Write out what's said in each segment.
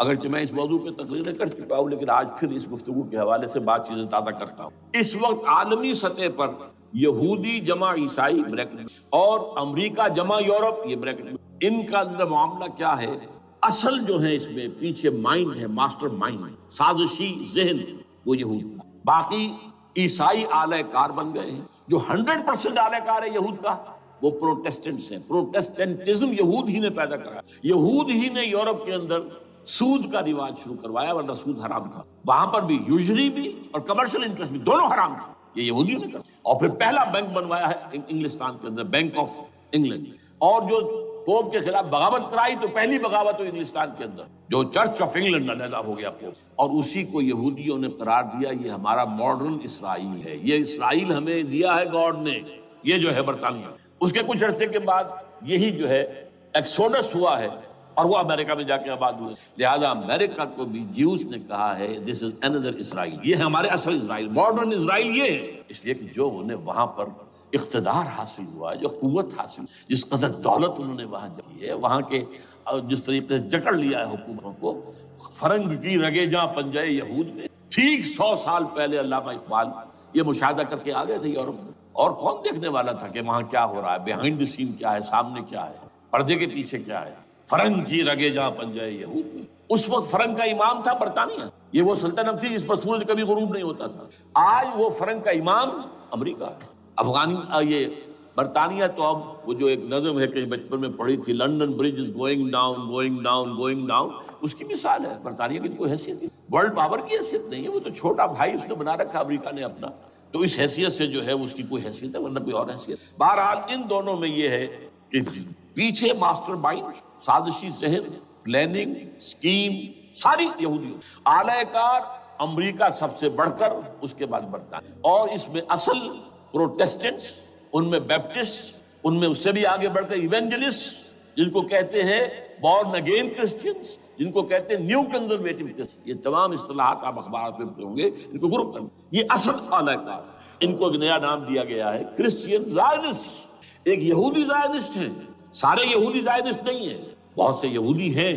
اگرچہ میں اس موضوع پہ تقریریں کر چکا ہوں، لیکن آج پھر اس گفتگو کے حوالے سے بات چیزیں تازہ کرتا ہوں۔ اس وقت عالمی سطح پر یہودی جمع عیسائی بریکٹ میں اور امریکہ جمع یورپ یہ بریکٹ میں، ان کا اندر معاملہ کیا ہے؟ اصل جو ہے اس میں پیچھے مائنڈ ہے، ماسٹر مائنڈ، سازشی ذہن وہ یہود کا۔ باقی عیسائی اعلی کار بن گئے ہیں۔ جو 100% اعلی کار ہے یہود کا وہ پروٹیسٹنٹس ہیں۔ پروٹیسٹنٹزم یہود ہی نے پیدا کرا، یہود ہی نے یورپ کے اندر سود کا رواج شروع کروایا، ورنہ سود حرام تھا وہاں پر بھی، یوزری بھی اور کمرشل انٹرسٹ بھی، دونوں حرام تھے، یہ یہودیوں نے کر۔ اور پھر پہلا بینک بنوایا ہے انگلستان کے اندر، بینک آف انگلینڈ، اور جو پوپ کے خلاف بغاوت کرائی تو پہلی بغاوت ہوئی انگلستان کے اندر، جو چرچ آف انگلینڈ علیحدہ ہو گیا پوپ، اور اسی کو یہودیوں نے قرار دیا یہ ہمارا ماڈرن اسرائیل ہے، یہ اسرائیل ہمیں دیا ہے گاڈ نے، یہ جو ہے برطانیہ۔ اس کے کچھ عرصے کے بعد یہی جو ہے ایکسوڈس ہوا ہے اور وہ امریکہ میں جا کے آباد ہوئے، لہذا امریکہ کو بھی جیوز نے کہا ہے دس از اندر اسرائیل، یہ ہے ہمارے اصل اسرائیل، ماڈرن اسرائیل یہ ہے، اس لیے کہ جو انہیں وہاں پر اقتدار حاصل ہوا ہے، جو قوت حاصل، جس قدر دولت انہوں نے وہاں کی ہے، وہاں کے جس طریقے سے جکڑ لیا ہے حکومتوں کو، فرنگ کی رگے جہاں پنجے یہود نے، ٹھیک 100 سال پہلے علامہ اقبال یہ مشاہدہ کر کے آ گئے تھے یورپ میں، اور کون دیکھنے والا تھا کہ وہاں کیا ہو رہا ہے، بیہائنڈ دی سین کیا ہے، سامنے کیا ہے، پردے کے پیچھے کیا ہے۔ فرنگ کی رگے جہاں پنجے یہود نے، اس وقت فرنگ کا امام تھا برطانیہ، یہ وہ سلطنت تھی جس پر سورج کبھی غروب نہیں ہوتا تھا۔ آج وہ فرنگ کا امام امریکہ ہے، یہ برطانیہ تو اب وہ جو ایک نظم ہے کہ بچپن میں پڑھی تھی، London bridge is going down going down going down, اس کی مثال ہے۔ برطانیہ کی کوئی حیثیت نہیں، ورلڈ پاور کی حیثیت نہیں ہے، وہ تو چھوٹا بھائی اس نے بنا رکھا امریکہ نے اپنا، تو اس حیثیت سے جو ہے اس کی کوئی حیثیت ہے، ورنہ کوئی اور حیثیت۔ بہرحال ان دونوں میں یہ ہے کہ پیچھے ماسٹر مائنڈ، سازشی ذہن، پلاننگ، اسکیم ساری یہودیوں، اعلی کار امریکہ سب سے بڑھ کر، اس کے بعد برطانیہ، اور اس میں اصل پروٹیسٹنٹس، ان میں بیپٹسٹ، ان میں اس سے بھی آگے بڑھ کر ایونجلسٹ، جن کو کہتے ہیں بورن اگین کرسچنز، جن کو کہتے ہیں نیو کنزرویٹو کرسچن، یہ تمام اصطلاحات آپ اخبارات میں پڑھیں گے، ان کو گروپ کریں، یہ اصل اعلی کار، ان کو ایک نیا نام دیا گیا ہے کرسچین زائنسٹ۔ ایک یہودی زائنسٹ ہیں، سارے یہودی زائنسٹ نہیں ہیں، بہت سے یہودی ہیں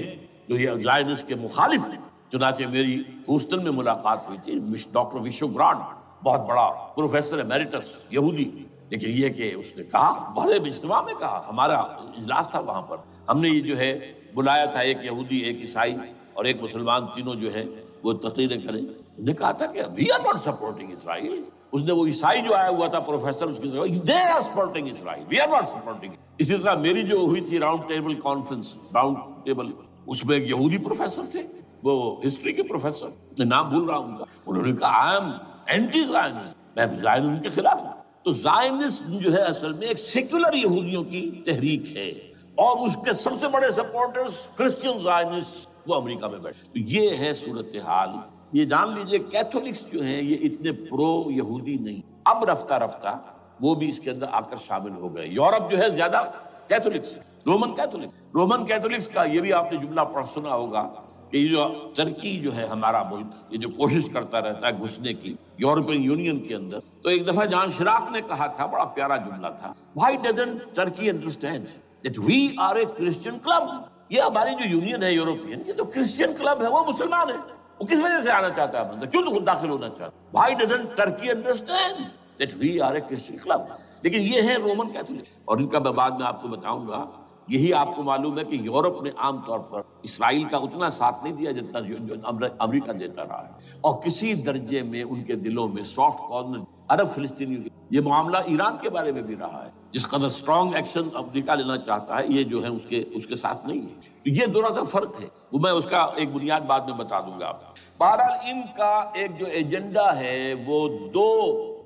جو یہ زائنسٹ کے مخالف ہیں۔ چنانچہ میری ہیوسٹن میں ملاقات ہوئی تھی ڈاکٹر وشو گرانٹ، بہت بڑا پروفیسر ایمیریٹس یہودی، لیکن یہ کہ اس نے کہا، بڑے اجتماع میں کہا، ہمارا اجلاس تھا وہاں پر، ہم نے یہ جو ہے بلایا تھا ایک یہودی، ایک عیسائی اور ایک مسلمان، تینوں جو ہے وہ تقریریں کریں۔ انہوں نے کہا تھا کہ وی آر ناٹ سپورٹنگ اسرائیل۔ اس نے وہ عیسائی جو آیا ہوا تھا پروفیسر، اس کی طرف they are supporting Israel, we are not supporting. اسی طرح میری جو ہوئی تھی round table conference, round table, اس میں ایک یہودی پروفیسر تھے، وہ ہسٹری کے پروفیسر، میں نام بھول رہا ہوں ان کا، انہوں نے کہا آئی ایم اینٹی زائنسٹ، میں زائنسٹ کے خلاف ہوں۔ تو زائنسٹ جو ہے اصل میں ایک سیکولر یہودیوں کی تحریک ہے، اور اس کے سب سے بڑے سپورٹرز کرسچین زائنسٹ وہ امریکہ میں بیٹھے۔ تو یہ ہے صورتحال۔ یہ جان لیجئے کیتھولکس جو ہیں یہ اتنے پرو یہودی نہیں، اب رفتہ رفتہ وہ بھی اس کے اندر آ کر شامل ہو گئے۔ یورپ جو ہے زیادہ کیتھولکس، رومن کیتھولکس کا یہ بھی آپ نے جملہ پڑھ سنا ہوگا کہ یہ جو ترکی جو ہے ہمارا ملک، یہ جو کوشش کرتا رہتا ہے گھسنے کی یورپین یونین کے اندر، تو ایک دفعہ جان شراق نے کہا تھا، بڑا پیارا جملہ تھا، Why doesn't Turkey understand that we are a Christian club؟ یہ ہماری جو یونین ہے یورپین، یہ تو کرسچین کلب ہے، وہ مسلمان ہے، وہ کس وجہ سے آنا چاہتا ہے بندہ، کیوں تو خود داخل ہونا چاہتا ہے؟ Why doesn't Turkey understand that we are a Christian club؟ لیکن یہ ہے رومن کیتھولک، اور ان کا میں بعد میں آپ کو بتاؤں گا۔ یہی آپ کو معلوم ہے کہ یورپ نے عام طور پر اسرائیل کا اتنا ساتھ نہیں دیا جتنا جو امریکہ دیتا رہا ہے، اور کسی درجے میں ان کے دلوں میں سافٹ کارنر عرب فلسطینیوں، یہ معاملہ ایران کے بارے میں بھی رہا ہے، جس قدر اسٹرانگ ایکشن امریکہ لینا چاہتا ہے، یہ جو ہے اس کے ساتھ نہیں ہے۔ تو یہ تھوڑا سا فرق ہے، وہ میں اس کا ایک بنیاد بعد میں بتا دوں گا آپ کو۔ بہرحال ان کا ایک جو ایجنڈا ہے وہ دو،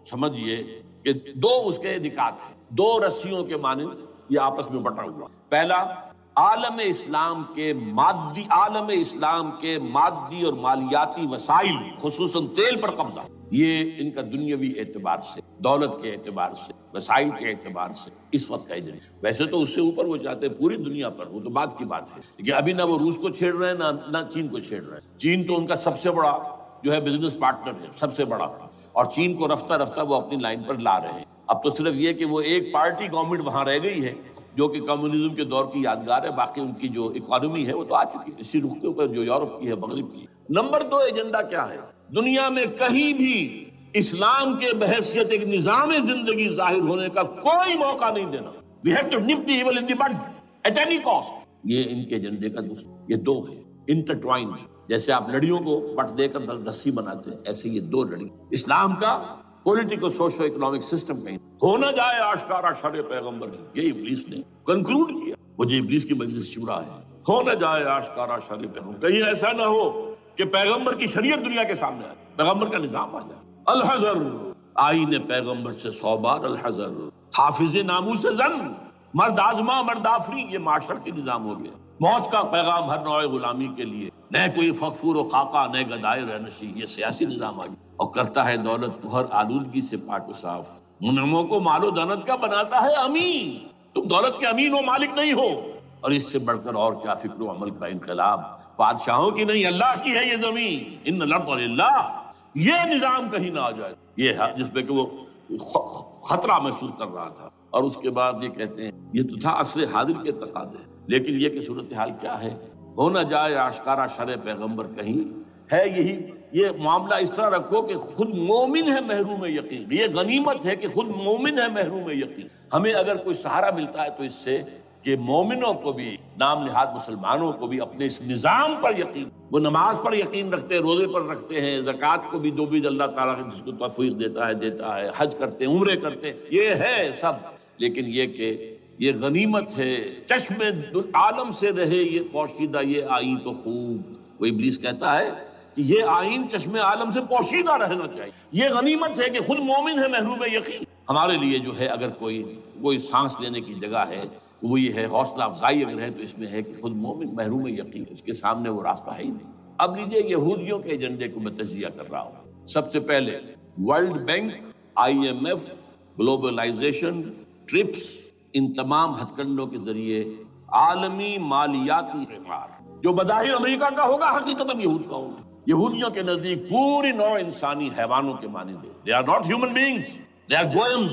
سمجھیے کہ دو اس کے نکات ہیں، دو رسیوں کے مانند یہ آپس میں بٹا ہوا۔ پہلا، عالم اسلام کے مادی اور مالیاتی وسائل، خصوصاً تیل پر قبضہ، یہ ان کا دنیاوی اعتبار سے، دولت کے اعتبار سے، وسائل کے اعتبار سے اس وقت کا ایجنڈا۔ ویسے تو اس سے اوپر وہ چاہتے ہیں پوری دنیا پر، وہ تو بات کی بات ہے، لیکن ابھی نہ وہ روس کو چھیڑ رہے ہیں نہ چین کو چھیڑ رہے ہیں۔ چین تو ان کا سب سے بڑا جو ہے بزنس پارٹنر ہے، سب سے بڑا، اور چین کو رفتہ رفتہ وہ اپنی لائن پر لا رہے ہیں۔ اب تو صرف یہ کہ وہ ایک پارٹی گورنمنٹ وہاں رہ گئی ہے، جو کہ کمیونزم کے دور کی یادگار ہے، باقی ان کی جو اکانومی ہے وہ تو آ چکی ہے اسی رخ کے اوپر جو یورپ کی ہے، مغرب کی ہے۔ نمبر 2 ایجنڈا کیا ہے؟ دنیا میں کہیں بھی اسلام کے بحیثیت ایک نظام زندگی ظاہر ہونے کا کوئی موقع نہیں دینا۔ We have to nip the evil in the bud at any cost۔ یہ ان کے ایجنڈے کا یہ 2 ہے انٹرٹوائنڈ، جیسے آپ لڑیوں کو پٹ دے کر رسی بناتے ہیں، ایسے یہ 2 لڑی اسلام کا پولیٹیکل سوشو اکنامک سسٹم کہیں ہو نہ جائے آشکارا شر پیغمبر، یہ ابلیس نے کنکلوڈ کیا، وہ جو ابلیس کی مجلس شورا ہے، ہو نہ جائے آشکارا شر پیغمبر، کہیں ایسا نہ ہو کہ پیغمبر کی شریعت دنیا کے سامنے آئے، پیغمبر کا نظام آ جائے۔ الحذر، آئین پیغمبر سے 100 بار الحذر، حافظ ناموس زن، مرد آزما مرد آفری، یہ معاشرت کے نظام ہو گیا۔ موت کا پیغام ہر نوع غلامی کے لیے، نہ کوئی فخفور و خاکہ، نہ گدائے رہنشی، یہ سیاسی نظام آ گیا، اور کرتا ہے دولت کو ہر آلودگی سے پاک و صاف، منعموں کو مال و دولت کا بناتا ہے امین، تم دولت کے امین و مالک نہیں ہو، اور اس سے بڑھ کر اور کیا فکر و عمل کا انقلاب، بادشاہوں کی نہیں اللہ کی ہے یہ زمین، ان الارض للہ، یہ نظام کہیں نہ آ جائے، یہ ہے جس پہ کہ وہ خطرہ محسوس کر رہا تھا۔ اور اس کے بعد یہ کہتے ہیں یہ تو تھا عصر حاضر کے تقاضے، لیکن یہ کہ صورتحال کیا ہے، ہو نہ جائے آشکارا شر پیغمبر کہیں ہے، یہی یہ معاملہ اس طرح رکھو کہ خود مومن ہے محروم یقین، یہ غنیمت ہے کہ خود مومن ہے محروم یقین۔ ہمیں اگر کوئی سہارا ملتا ہے تو اس سے کہ مومنوں کو بھی، نام نہاد مسلمانوں کو بھی اپنے اس نظام پر یقین، وہ نماز پر یقین رکھتے ہیں، روزے پر رکھتے ہیں، زکوٰۃ کو بھی دو بھی اللہ تعالیٰ جس کو توفیق دیتا ہے، حج کرتے ہیں، عمرے کرتے ہیں، یہ ہے سب، لیکن یہ کہ یہ غنیمت ہے، چشم عالم سے رہے یہ پوشیدہ یہ آئین تو خوب، وہ ابلیس کہتا ہے کہ یہ آئین چشم عالم سے پوشیدہ رہنا چاہیے، یہ غنیمت ہے کہ خود مومن ہے محروم یقین۔ ہمارے لیے جو ہے اگر کوئی سانس لینے کی جگہ ہے وہ یہ ہے، حوصلہ افزائی اگر ہے تو اس میں ہے کہ خود مومن محروم یقین، اس کے سامنے وہ راستہ ہے ہی نہیں۔ اب لیجئے یہودیوں کے ایجنڈے کو میں تجزیہ کر رہا ہوں۔ سب سے پہلے World Bank, IMF، globalisation, TRIPS, ان تمام ہتھ کنڈوں کے ذریعے عالمی مالیاتی اقرار جو بظاہر امریکہ کا ہوگا حقیقتاً یہود کا ہوگا۔ یہودیوں کے نزدیک پوری نوع انسانی حیوانوں کے مانند ہے، they are not human beings, they are goyim,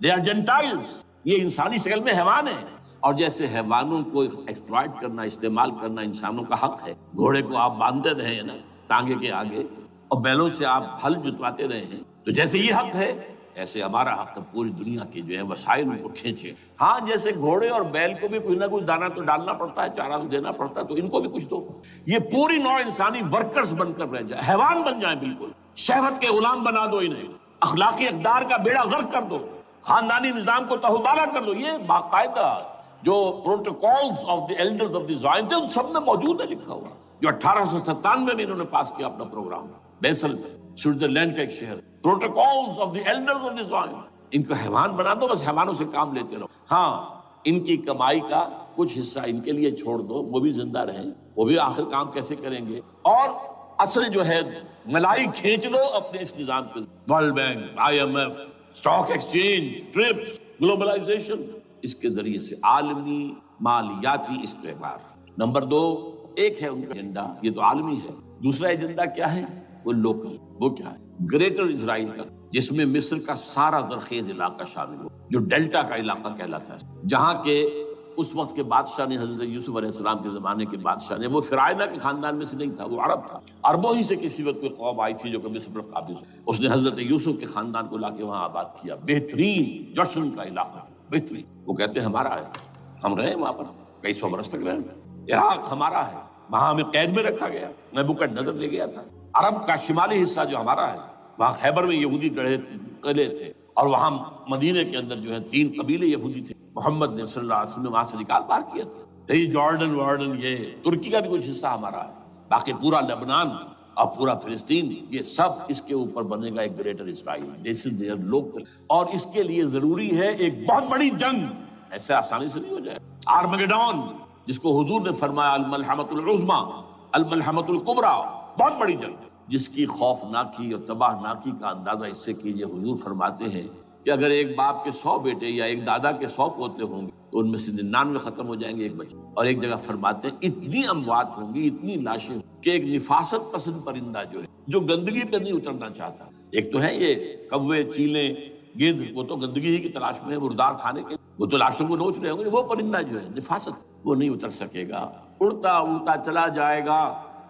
they are gentiles، یہ انسانی شکل میں حیوان ہیں، اور جیسے حیوانوں کو ایکسپلائٹ کرنا، استعمال کرنا انسانوں کا حق ہے، گھوڑے کو آپ باندھتے رہے ہیں نا ٹانگے کے آگے، اور بیلوں سے آپ ہل جتواتے رہے ہیں، تو جیسے یہ حق ہے ایسے ہمارا حق ہے پوری دنیا کے جو ہے وسائل کو کھینچے۔ ہاں جیسے گھوڑے اور بیل کو بھی کوئی نہ کوئی دانہ تو ڈالنا پڑتا ہے، چارہ تو دینا پڑتا ہے، تو ان کو بھی کچھ دو، یہ پوری نوع انسانی ورکرز بن کر رہ جائے، حیوان بن جائیں، بالکل شہوت کے غلام بنا دو انہیں، اخلاقی اقدار کا بیڑا غرق کر دو، خاندانی نظام کو تہوبارہ کر دو۔ یہ باقاعدہ جو protocols of the elders of the Zion تھے ان سب میں موجود ہے لکھا ہوا، جو 1897 میں انہوں نے پاس کیا اپنا پروگرام، بیسل میں، سوئٹزرلینڈ کا ایک شہر، protocols of the elders of the Zion. ان کو حیوان بنا دو، بس حیوانوں سے کام لیتے رہو، ہاں ان کی کمائی کا کچھ حصہ ان کے لیے چھوڑ دو، وہ بھی زندہ رہیں، وہ بھی آخر کام کیسے کریں گے، اور اصل جو ہے ملائی کھینچ لو اپنے اس نظام کے، World Bank, IMF، stock exchange, TRIPS, globalisation, اس کے ذریعے سے عالمی مالیاتی استعمار۔ نمبر 2 ایک ہے ان کا ایجنڈا، یہ تو عالمی ہے۔ دوسرا ایجنڈا کیا ہے؟ وہ لوکل، وہ کیا ہے؟ گریٹر اسرائیل کا، جس میں مصر کا سارا زرخیز علاقہ شامل ہو، جو ڈیلٹا کا علاقہ کہلاتا ہے، جہاں کے اس وقت کے بادشاہ نے، حضرت یوسف علیہ السلام کے زمانے کے بادشاہ نے، وہ فرعونہ کے خاندان میں سے نہیں تھا، وہ عرب تھا، عربوں ہی سے کسی وقت کوئی قوم آئی تھی جو کہ مصر پر قابض ہو، اس نے حضرت یوسف کے خاندان کو لا کے وہاں آباد کیا، بہترین جشن کا علاقہ، بہترین، وہ کہتے ہیں ہمارا ہے، ہم رہے وہاں پر کئی 100 برس تک رہے، عراق ہمارا ہے، وہاں ہمیں قید میں رکھا گیا، نبوکدنضر لے گیا تھا، عرب کا شمالی حصہ جو ہمارا ہے، وہاں خیبر میں یہودی قلعے تھے، اور وہاں مدینے کے اندر جو ہے 3 قبیلے یہودی تھے، محمد نے صلی اللہ علیہ وسلم نے وہاں سے نکال پار کیا تھا، یہ جارڈن یہ ترکی کا بھی کچھ حصہ ہمارا ہے، باقی پورا لبنان اور پورا فلسطین، یہ سب اس کے اوپر بنے گا ایک greater Israel, this is there local, اور اس کے لیے ضروری ہے ایک بہت بڑی جنگ، ایسے آسانی سے نہیں ہو جائے، آرمگیڈون، جس کو حضور نے فرمایا الملحمۃ العظمیٰ، الملحمۃ الکبریٰ، بہت بڑی جنگ، جس کی خوفناکی اور تباہناکی کا اندازہ اس سے کیجئے، حضور فرماتے ہیں کہ اگر ایک باپ کے 100 بیٹے یا ایک دادا کے 100 پوتے ہوں گے تو ان میں سے 99 ختم ہو جائیں گے، ایک بچہ، اور ایک جگہ فرماتے ہیں اتنی اموات ہوں گی، اتنی لاشیں کہ ایک نفاست پسند پرندہ جو ہے، جو گندگی پہ نہیں اترنا چاہتا، ایک تو ہے یہ کوے، چیلیں، گدھ وہ تو گندگی ہی کی تلاش میں ہے، مردار کھانے کے، وہ تو لاشوں کو نوچ رہے ہوں گے۔ وہ پرندہ جو ہے نفاست، وہ نہیں اتر سکے گا، اڑتا اڑتا چلا جائے گا،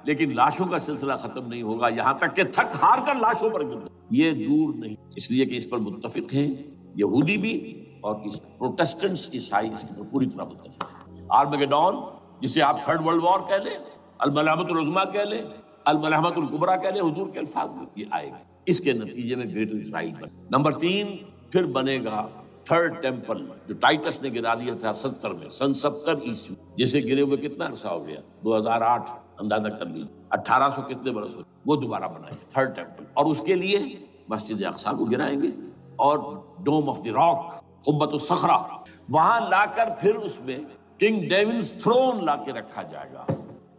لیکن لاشوں کا سلسلہ ختم نہیں ہوگا یہاں تک کہ تھک ہار کر لاشوں پر گر جائے۔ یہ دور نہیں، اس لیے کہ اس پر متفق ہیں یہودی بھی اور پروٹسٹنٹس عیسائی اس پر پوری طرح متفق ہیں۔ آرمگیڈون جسے آپ تھرڈ ورلڈ وار کہہ لیں، الملحمۃ العظمیٰ کہہ لیں، الملحمۃ الکبریٰ کہہ لیں، حضور کے الفاظ میں یہ آئے گا۔ اس کے نتیجے میں گریٹر اسرائیل بنے۔ نمبر 3 پھر بنے گا تھرڈ ٹیمپل، جو ٹائٹس نے گرا دیا تھا 70 میں، سن 70 عیسوی، جسے گرے ہوئے کتنا عرصہ ہو گیا، 2008 اندازہ کر لیجیے، 1800 کتنے برس ہو، وہ دوبارہ بنائے گے تھرڈ ٹیمپل، اور اس کے لیے مسجد اقصیٰ کو گرائیں گے اور ڈوم آف دی راک، قبۃ الصخرہ، وہاں لا کر پھر اس میں کنگ ڈیونز تھرون لا کے رکھا جائے گا۔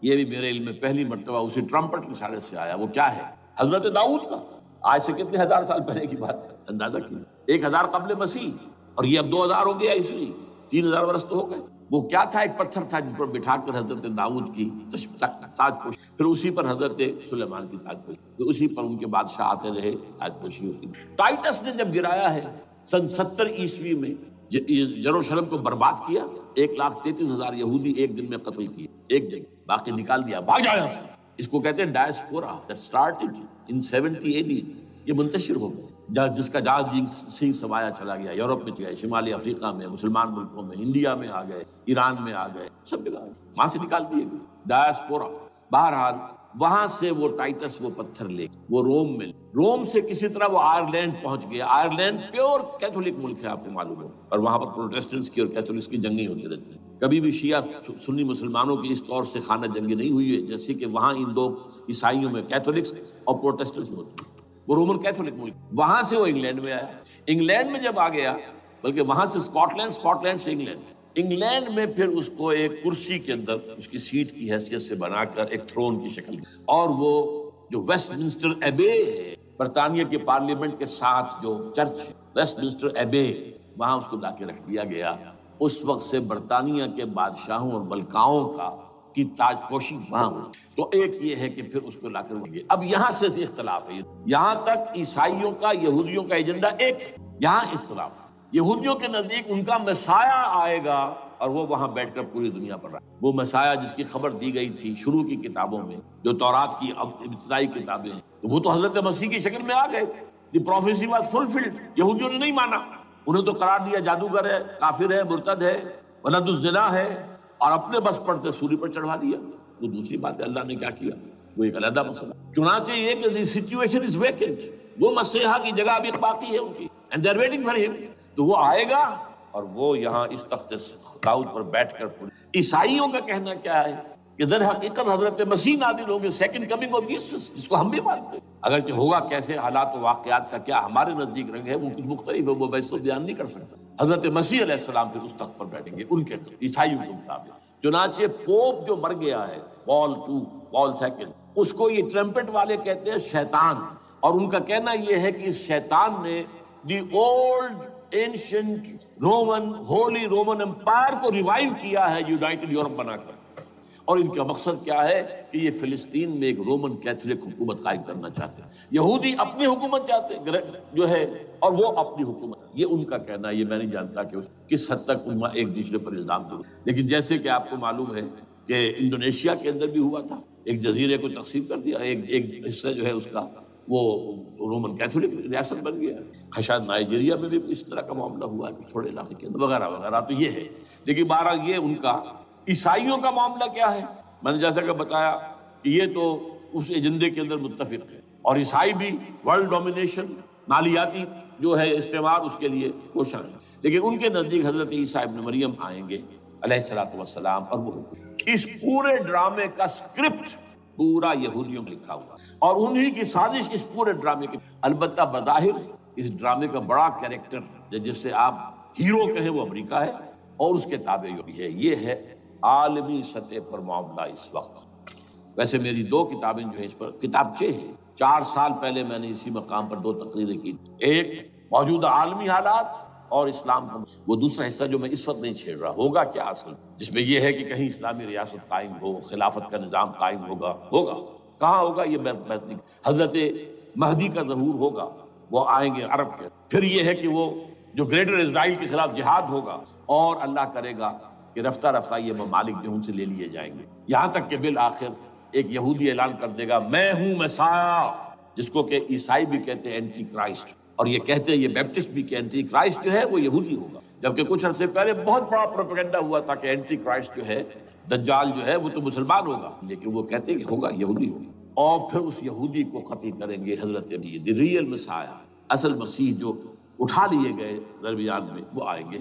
یہ بھی میرے علم میں پہلی مرتبہ اسی ٹرمپٹ کے اشارے سے آیا۔ وہ کیا ہے؟ حضرت داؤد کا، آج سے کتنے ہزار سال پہلے کی بات ہے، اندازہ کیجیے، 1000 قبل مسیح، اور یہ اب 2000 ہو گیا عیسوی، 3000 برس تو ہو گئے۔ وہ کیا تھا؟ ایک پتھر تھا جس پر بٹھا کر حضرت داؤد کی تاج پوشی، پھر اسی پر حضرت سلیمان کی تاج پوشی، پھر اسی پر ان کے بادشاہ آتے رہے، تاج پوشی ہوتی۔ ٹائٹس نے جب گرایا ہے سن 70 عیسوی میں، یروشلم کو برباد کیا، 1,33,000 یہودی ایک دن میں قتل کیے، ایک جگہ، باقی نکال دیا، بھاگ جایا۔ اس کو کہتے ہیں diaspora, that started in 70 AD، یہ منتشر ہو گیا، جس کا جہاز سنگھ سمایا چلا گیا، یورپ میں گئے، شمالی افریقہ میں، مسلمان ملکوں میں، انڈیا میں آ گئے، ایران میں آ گئے، سب جگہ وہاں سے نکال دیے گئے، ڈائسپورا۔ بہرحال وہاں سے وہ ٹائٹس وہ پتھر لے وہ روم میں، روم سے کسی طرح وہ آئرلینڈ پہنچ گیا۔ آئرلینڈ پیور کیتھولک ملک ہے، آپ کو معلوم ہو، اور وہاں پر پروٹیسٹنٹس کی اور کیتھولکس کی جنگیں ہوتی رہتی ہیں۔ کبھی بھی شیعہ سنی مسلمانوں کی اس طور سے خانہ جنگی نہیں ہوئی ہے جیسے کہ وہاں ان دو عیسائیوں میں کیتھولکس اور پروٹیسٹنٹس ہوتی ہیں۔ وہ رومن کیتھولک ملک، وہاں سے وہ انگلینڈ میں آیا۔ انگلینڈ میں جب آ گیا، بلکہ وہاں سے اسکاٹ لینڈ سے انگلینڈ میں پھر اس کو ایک کرسی کے اندر اس کی سیٹ کی حیثیت سے بنا کر ایک تھرون کی شکل، اور وہ جو ویسٹ منسٹر ایبے ہے، برطانیہ کے پارلیمنٹ کے ساتھ جو چرچ ہے، ویسٹ منسٹر ایبے، وہاں اس کو لا کے رکھ دیا گیا۔ اس وقت سے برطانیہ کے بادشاہوں اور ملکاؤں کی تاج پوشی وہاں ہوئی۔ تو ایک یہ ہے کہ پھر اس کو لا کر رکھیں۔ اب یہاں سے اختلاف ہے، یہاں تک عیسائیوں کا یہودیوں کا ایجنڈا ایک، یہاں اختلاف ہے۔ یہودیوں کے نزدیک ان کا مسیح آئے گا اور وہ وہاں بیٹھ کر پوری دنیا پر رہا۔ وہ مسیح جس کی خبر دی گئی تھی شروع کی کتابوں میں، جو تورات کی ابتدائی کتابیں ہیں، وہ تو حضرت مسیح کی شکل میں آ گئے۔ دی پروفیسی واز فلفلڈ۔ یہودیوں نے نہیں مانا، انہیں تو قرار دیا جادوگر ہے، کافر ہے، مرتد ہے، ولد الزنا ہے، اور اپنے بس پڑتے سولی پر چڑھوا دیا۔ وہ دوسری بات ہے، اللہ نے کیا کیا، وہ ایک علیحدہ مسئلہ۔ چنانچہ یہ کہ دی سچویشن از ویکنٹ، وہ مسیحا کی جگہ ابھی باقی ہے ان کی، and they are waiting for ہم۔ تو وہ آئے گا اور وہ یہاں اس تخت داؤد پر بیٹھ کر پوری۔ عیسائیوں کا کہنا کیا ہے کہ در حقیقت حضرت مسیح نازل ہوں گے، سیکنڈ کمنگ آف جیسس، جس کو ہم بھی مانتے ہیں۔ اگرچہ ہوگا کیسے، حالات و واقعات کا کیا ہمارے نزدیک رنگ ہے، وہ کچھ مختلف ہے، وہ میں بیان نہیں کر سکتا۔ حضرت مسیح علیہ السلام پھر اس تخت پر بیٹھیں گے ان کے عیسائیوں کے مطابق۔ چنانچہ پوپ جو مر گیا ہے، پال سیکنڈ، اس کو یہ ٹرمپٹ والے کہتے ہیں شیطان، اور ان کا کہنا یہ ہے کہ اس شیطان نے the old ancient holy Roman empire کو ریوائیو کیا ہے یونائٹڈ یورپ بنا کر، اور ان کا مقصد کیا ہے کہ یہ فلسطین میں ایک رومن کیتھولک حکومت قائم کرنا چاہتے ہیں۔ یہودی اپنی حکومت چاہتے ہیں جو ہے، اور وہ اپنی حکومت، یہ ان کا کہنا ہے۔ یہ میں نہیں جانتا کہ کس حد تک ان ایک دوسرے پر الزام دوں، لیکن جیسے کہ آپ کو معلوم ہے کہ انڈونیشیا کے اندر بھی ہوا تھا، ایک جزیرے کو تقسیم کر دیا، ایک حصہ جو ہے اس کا وہ رومن کیتھولک ریاست بن گیا۔ شاید نائجیریا میں بھی اس طرح کا معاملہ ہوا ہے، کچھ تھوڑے علاقے کے اندر، وغیرہ وغیرہ۔ تو یہ ہے، لیکن بہرحال یہ ان کا۔ عیسائیوں کا معاملہ کیا ہے؟ میں نے جیسا کہ بتایا کہ یہ تو اس ایجنڈے کے اندر متفق ہے، اور عیسائی بھی ورلڈ ڈومینیشن، مالیاتی جو ہے استعمار، اس کے لیے کوشاں ہے، لیکن ان کے نزدیک حضرت عیسیٰ ابن مریم آئیں گے علیہ السلام، اور وہ اس پورے ڈرامے کا اسکرپٹ پورا یہودیوں میں لکھا ہوا، اور انہی کی سازش اس پورے ڈرامے کی۔ البتہ بظاہر اس ڈرامے کا بڑا کیریکٹر جس سے آپ ہیرو کہیں وہ امریکہ ہے، اور اس کے تابع بھی ہے۔ یہ ہے عالمی سطح پر معاملہ اس وقت۔ ویسے میری 2 کتابیں جو ہیں اس پر کتابچے ہیں، 4 سال پہلے میں نے اسی مقام پر 2 تقریریں کی، ایک موجودہ عالمی حالات اور اسلام کا، وہ دوسرا حصہ جو میں اس وقت نہیں چھیڑ رہا، ہوگا کیا اصل، جس میں یہ ہے کہ کہیں اسلامی ریاست قائم ہو، خلافت کا نظام قائم ہوگا کہاں ہوگا، یہ میں نہیں۔ حضرت مہدی کا ظہور ہوگا، وہ آئیں گے عرب کے. پھر یہ ہے کہ وہ جو گریٹر اسرائیل کے خلاف جہاد ہوگا اور اللہ کرے گا کہ رفتہ رفتہ یہ ممالک جو ان سے لے لیے جائیں گے، یہاں تک کہ بالآخر ایک یہودی اعلان کر دے گا میں ہوں مسیح، جس کو کہ عیسائی بھی کہتے ہیں اینٹی کرائسٹ، اور یہ کہتے ہیں یہ بیپٹسٹ بھی کہ اینٹی کرائسٹ جو ہے وہ یہودی ہوگا. جبکہ کچھ عرصے پہلے بہت بڑا پروپیگنڈا ہوا تھا کہ اینٹی کرائسٹ جو ہے دجال جو ہے وہ تو مسلمان ہوگا، لیکن وہ کہتے ہیں کہ ہوگا یہودی ہوگا. اور پھر اس یہودی کو قتل کریں گے حضرت دی ریئل مسیح، اصل مسیح جو اٹھا لیے گئے درمیان میں، وہ آئیں گے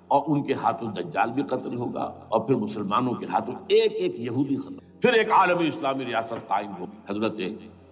اور ان کے ہاتھوں دجال بھی قتل ہوگا اور پھر مسلمانوں کے ہاتھوں ایک ایک یہودی قتل. پھر ایک عالمی اسلامی ریاست قائم ہوگی حضرت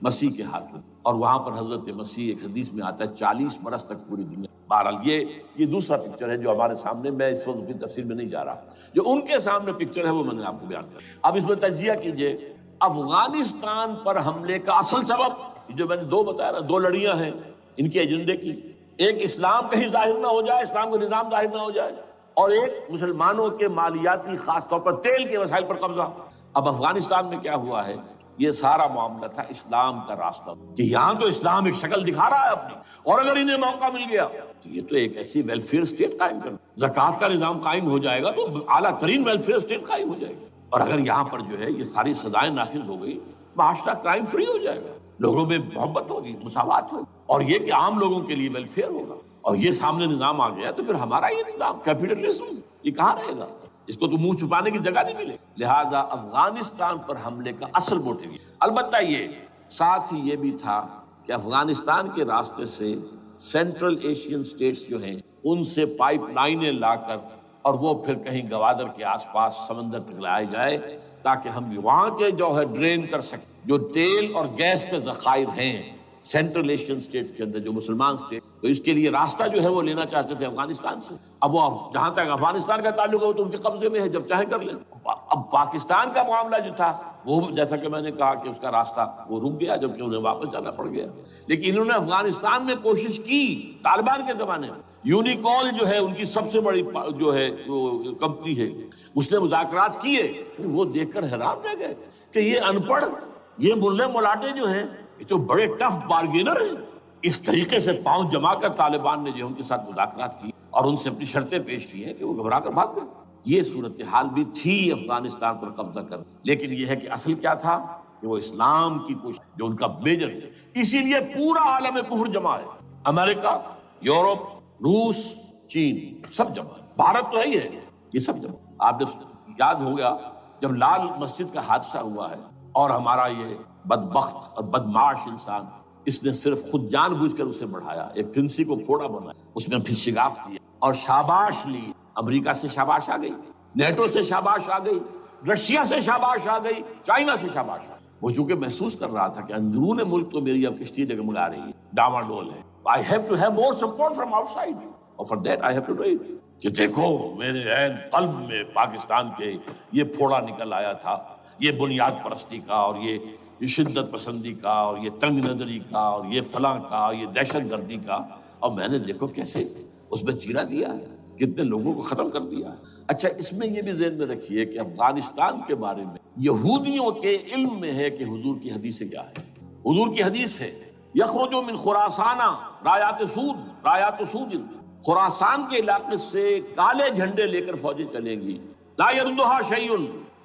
مسیح کے ہاتھوں، اور وہاں پر حضرت مسیح ایک حدیث میں آتا ہے 40 برس تک پوری دنیا. بہرحال یہ دوسرا پکچر ہے جو ہمارے سامنے، میں اس وقت کی تفصیل میں نہیں جا رہا، جو ان کے سامنے پکچر ہے وہ میں نے آپ کو بیان کیا. اب اس میں تجزیہ کیجئے افغانستان پر حملے کا اصل سبب جو میں نے دو بتایا نا، دو لڑیاں ہیں ان کے ایجنڈے کی، ایک اسلام کہیں ظاہر نہ ہو جائے، اسلام کا نظام ظاہر نہ ہو جائے، اور ایک مسلمانوں کے مالیاتی خاص طور پر تیل کے وسائل پر قبضہ. اب افغانستان میں کیا ہوا ہے، یہ سارا معاملہ تھا اسلام کا راستہ، کہ یہاں تو اسلام ایک شکل دکھا رہا ہے اپنی، اور اگر انہیں موقع مل گیا تو یہ تو ایک ایسی ویلفیئر اسٹیٹ قائم کرنا، زکوٰۃ کا نظام قائم ہو جائے گا تو اعلیٰ ترین ویلفیئر اسٹیٹ قائم ہو جائے گی. اور اگر یہاں پر جو ہے یہ ساری سزائیں نافذ ہو گئی، معاشرہ کرائم فری ہو جائے گا، لوگوں میں محبت ہوگی، مساوات ہوگی، اور یہ کہ عام لوگوں کے لیے ویلفیئر ہوگا. اور یہ سامنے نظام آ گیا تو پھر ہمارا یہ نظام کیپٹلزم یہ کہاں رہے گا، اس کو تو منہ چھپانے کی جگہ نہیں ملے. لہذا افغانستان پر حملے کا اصل موٹیو یہ، البتہ یہ ساتھ ہی یہ بھی تھا کہ افغانستان کے راستے سے سینٹرل ایشین اسٹیٹس جو ہیں ان سے پائپ لائنیں لا کر اور وہ پھر کہیں گوادر کے آس پاس سمندر تک لائے جائے تاکہ ہم وہاں کے جو ہے ڈرین کر سکیں جو تیل اور گیس کے ذخائر ہیں سینٹرل ایشین اسٹیٹس کے اندر جو مسلمان اسٹیٹ. تو اس کے لیے راستہ جو ہے وہ لینا چاہتے تھے افغانستان سے. اب وہ جہاں تک افغانستان کا تعلق ہے وہ تو ان کے قبضے میں ہے، جب چاہے کر لیں. اب پاکستان کا معاملہ جو تھا وہ جیسا کہ میں نے کہا کہ اس کا راستہ وہ رک گیا جبکہ انہیں واپس جانا پڑ گیا. لیکن انہوں نے افغانستان میں کوشش کی طالبان کے زمانے میں. یونیکول جو ہے ان کی سب سے بڑی جو ہے کمپنی ہے، اس نے مذاکرات کیے، وہ دیکھ کر حیران رہ گئے کہ یہ ان پڑھ، یہ ملے ملاٹے جو ہیں یہ تو بڑے ٹف بارگینر ہیں. اس طریقے سے پاؤں جما کر طالبان نے جو ان کے ساتھ مذاکرات کی اور ان سے اپنی شرطیں پیش کی ہیں کہ وہ گھبرا کر بھاگ گئے. یہ صورتحال بھی تھی افغانستان پر قبضہ کر. لیکن یہ ہے کہ اصل کیا تھا کہ وہ اسلام کی کوشش جو ان کا میجر ہے. اسی لیے پورا عالم کفر جمع ہے، امریکہ، یورپ، روس، چین، سب جمع ہے. بھارت تو ہے ہی ہے، یہ سب جمع. آپ نے یاد ہو گیا جب لال مسجد کا حادثہ ہوا ہے اور ہمارا یہ بدبخت اور بدمعاش انسان اس نے صرف خود جان بوجھ کر اسے بڑھایا، ایک پھنسی کو پھوڑا بنایا، اس میں پھر شگاف دیا اور شاباش لی. امریکہ سے شاباش آ گئی، نیٹو سے شاباش آ گئی، رشیا سے شاباش آ گئی، چائنا سے شاباش آ گئی. وہ چونکہ محسوس کر رہا تھا کہ اندرون ملک تو میری اب کشتی ڈگمگا رہی ہے، ڈاواڈول ہے. I have to have more support from outside. اور for that I have to do it. کہ دیکھو میرے عین قلب میں پاکستان کے یہ پھوڑا نکل آیا تھا، یہ بنیاد پرستی کا اور یہ شدت پسندی کا اور یہ تنگ نظری کا اور یہ فلاں کا، یہ دہشت گردی کا، اور میں نے دیکھو کیسے اس میں چیرا دیا ہے، کتنے لوگوں کو ختم کر دیا ہے. اچھا اس میں یہ بھی ذہن میں رکھیے کہ افغانستان کے بارے میں یہودیوں کے علم میں ہے کہ حضور کی حدیث کیا ہے. حضور کی حدیث ہے یخرج من خراسان رایات سود، خراسان کے علاقے سے کالے جھنڈے لے کر فوجیں چلیں گی، لا یردھا شیء،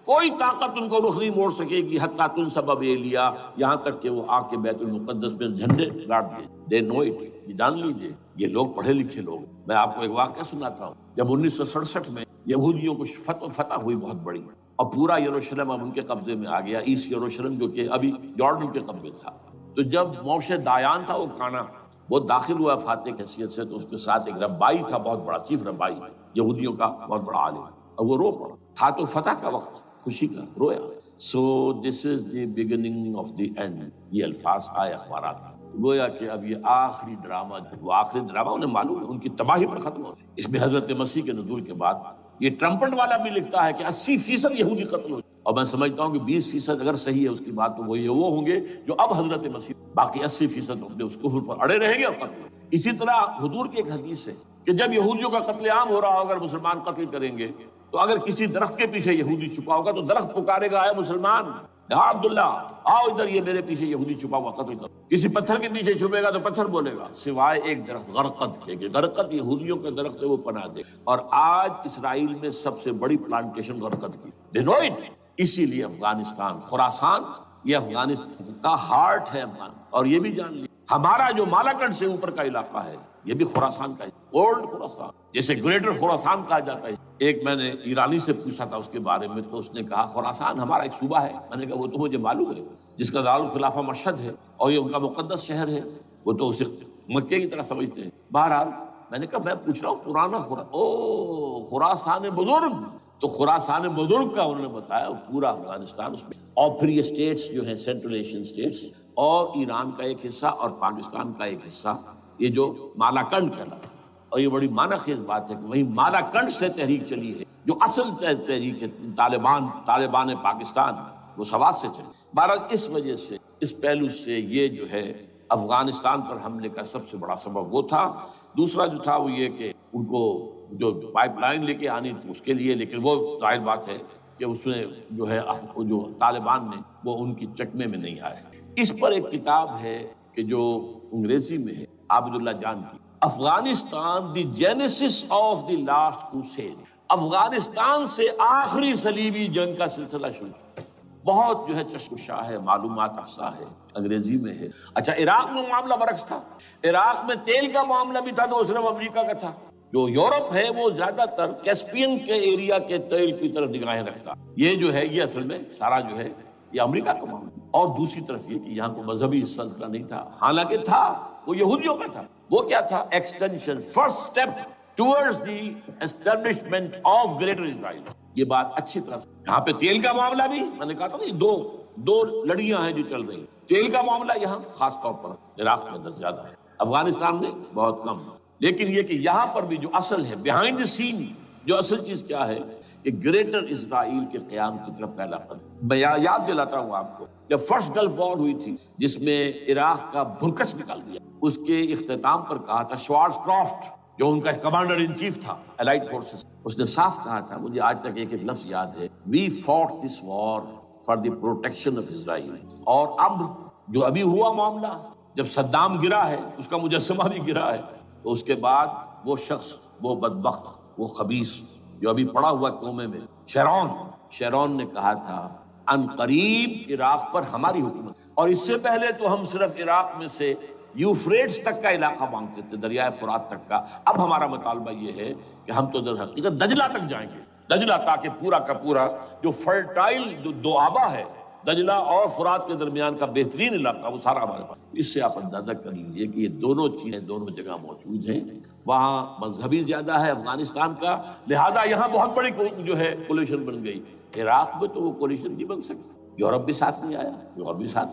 کوئی طاقت ان کو رخ نہیں موڑ سکے گی، حتیٰ تنصب بإیلیا، یہاں تک کہ وہ آ کے بیت المقدس میں جھنڈے گاڑ دیے. دے نو اٹ، یہ جان لیجیے یہ لوگ پڑھے لکھے لوگ. میں آپ کو ایک واقعہ سناتا ہوں. جب 1967 میں یہودیوں کو فتح ہوئی بہت بڑی اور پورا یروشلم اب ان کے قبضے میں آ گیا، ایسٹ یروشلم جو کہ ابھی جارڈن کے قبضے تھا. تو جب موشے دایان تھا وہ کانا، وہ داخل ہوا فاتح کی حیثیت سے، تو اس کے ساتھ ایک ربائی تھا بہت بڑا، چیف ربائی یہودیوں کا بہت بڑا عالم، اور وہ رو پڑا. تھا تو فتح کا وقت، خوشی کا، رویا. So this is the beginning of the end, یہ الفاظ آئے اخبارات میں. گویا کہ اب یہ آخری ڈرامہ، وہ آخری ڈرامہ انہیں معلوم ہے ان کی تباہی پر ختم ہو. اس میں حضرت مسیح کے نزول کے بعد یہ ٹرمپٹ والا بھی لکھتا ہے کہ 80% یہودی قتل ہو. اور میں سمجھتا ہوں کہ 20% اگر صحیح ہے اس کی بات، تو وہ ہوں گے جو اب حضرت مسیح، باقی 80% اپنے اس کفر پر اڑے رہیں گے اور قتل. اسی طرح حضور کی ایک حدیث ہے کہ جب یہودیوں کا قتل عام ہو رہا ہو، اگر مسلمان قتل کریں گے تو اگر کسی درخت کے پیچھے یہودی چھپا ہوگا تو درخت پکارے گا اے مسلمان، یا عبداللہ آؤ ادھر، یہ میرے پیچھے یہودی چھپا ہوا، قتل کرو۔ کسی پتھر کے پیچھے چھپے گا تو پتھر بولے گا، سوائے ایک درخت غرقد کے، کہ غرقد یہودیوں کے درخت سے وہ پناہ دے۔ اور آج اسرائیل میں سب سے بڑی پلانٹیشن غرقد کی، they know it۔ اسی لیے افغانستان، خراسان، یہ افغانستان کا ہارٹ ہے افغان۔ اور یہ بھی جان لیا ہمارا جو مالاکنڈ سے اوپر کا علاقہ ہے یہ بھی خراسان کا ہے، اولڈ خراسان، جسے گریٹر خراسان کہا جاتا ہے۔ ایک میں نے ایرانی سے پوچھا تھا اس کے بارے میں، تو اس نے کہا خراسان ہمارا ایک صوبہ ہے۔ میں نے کہا وہ تو مجھے معلوم ہے، جس کا دارالخلافہ مشہد ہے اور یہ ان کا مقدس شہر ہے، وہ تو اسے مکے کی طرح سمجھتے ہیں۔ بہرحال میں نے کہا میں پوچھ رہا ہوں پرانا خراسان بزرگ، تو خراسان بزرگ کا انہوں نے بتایا پورا افغانستان اس میں، اور پھر یہ اسٹیٹس جو ہیں سینٹرل ایشین اسٹیٹس، اور ایران کا ایک حصہ اور پاکستان کا ایک حصہ، یہ جو مالاکنڈ کہلاتا ہے۔ اور یہ بڑی معنی خیز بات ہے کہ وہیں مالاکنڈ سے تحریک چلی ہے، جو اصل تحریک ہے طالبان پاکستان، وہ سوات سے چلی۔ بہرحال اس وجہ سے، اس پہلو سے یہ جو ہے افغانستان پر حملے کا سب سے بڑا سبب وہ تھا۔ دوسرا جو تھا وہ یہ کہ ان کو جو پائپ لائن لے کے آنی تھی اس کے لیے، لیکن وہ ظاہر بات ہے کہ اس میں جو ہے جو طالبان نے وہ ان کی چکمے میں نہیں آئے۔ اس پر ایک کتاب ہے کہ جو انگریزی میں ہے عابد اللہ جان کی، Afghanistan the genesis of the last crusade, Afghanistan سے آخری صلیبی جنگ کا سلسلہ شروع۔ بہت جو ہے چشمشاہ ہے، معلومات افزا ہے، انگریزی میں ہے۔ اچھا عراق میں معاملہ برعکس تھا، عراق میں تیل کا معاملہ بھی تھا تو صرف امریکہ کا تھا۔ جو یورپ ہے وہ زیادہ تر کیسپین کے ایریا کے تیل کی طرف نگاہیں رکھتا، یہ جو ہے یہ اصل میں سارا جو ہے یہ امریکہ کا معاملہ۔ اور دوسری طرف یہ کہ یہاں کو مذہبی سلسلہ نہیں تھا، حالانکہ تھا، وہ یہودیوں کا تھا۔ وہ کیا تھا؟ Extension, first step towards the establishment of greater Israel. یہ بات اچھی طرح سے، یہاں پہ تیل کا معاملہ بھی میں نے کہا تھا نا، دو لڑیاں ہیں جو چل رہی ہیں۔ تیل کا معاملہ یہاں خاص طور پر عراق کے اندر زیادہ ہے، افغانستان میں بہت کم۔ لیکن یہ کہ یہاں پر بھی جو اصل ہے بیہائنڈ دی سین، جو اصل چیز کیا ہے کہ گریٹر اسرائیل کے قیام کی طرف پہلا قدم۔ میں یاد دلاتا ہوں آپ کو، جب فرسٹ گلف وار ہوئی تھی جس میں عراق کا بھرکس نکال دیا، اس کے اختتام پر کہا تھا شوارٹز کرافٹ، جو ان کا کمانڈر ان چیف تھا الائڈ فورسز، اس نے صاف کہا تھا، مجھے آج تک ایک لفظ یاد ہے، we fought this war for the protection of Israel. اور اب جو ابھی ہوا معاملہ، جب صدام گرا ہے، اس کا مجسمہ بھی گرا ہے، تو اس کے بعد وہ شخص، وہ بدبخت، وہ خبیث جو ابھی پڑا ہوا کومے میں، شیرون نے کہا تھا ان قریب عراق پر ہماری حکومت۔ اور اس سے پہلے تو ہم صرف عراق میں سے یوفریٹس تک کا علاقہ مانگتے تھے، دریائے فرات تک کا۔ اب ہمارا مطالبہ یہ ہے کہ ہم تو در حقیقت دجلہ تک جائیں گے، دجلہ، تاکہ پورا کا پورا جو فرٹائل جو دو آبا ہے دجلہ اور فرات کے درمیان کا بہترین علاقہ، وہ سارا ہمارے پاس۔ اس سے آپ اندازہ کر لیجیے کہ یہ دونوں چیزیں دونوں جگہ موجود ہیں۔ وہاں مذہبی زیادہ ہے افغانستان کا، لہذا یہاں بہت بڑی جو ہے کولیشن بن گئی۔ عراق میں تو وہ کولیشن نہیں بن سکتی، یورپ بھی ساتھ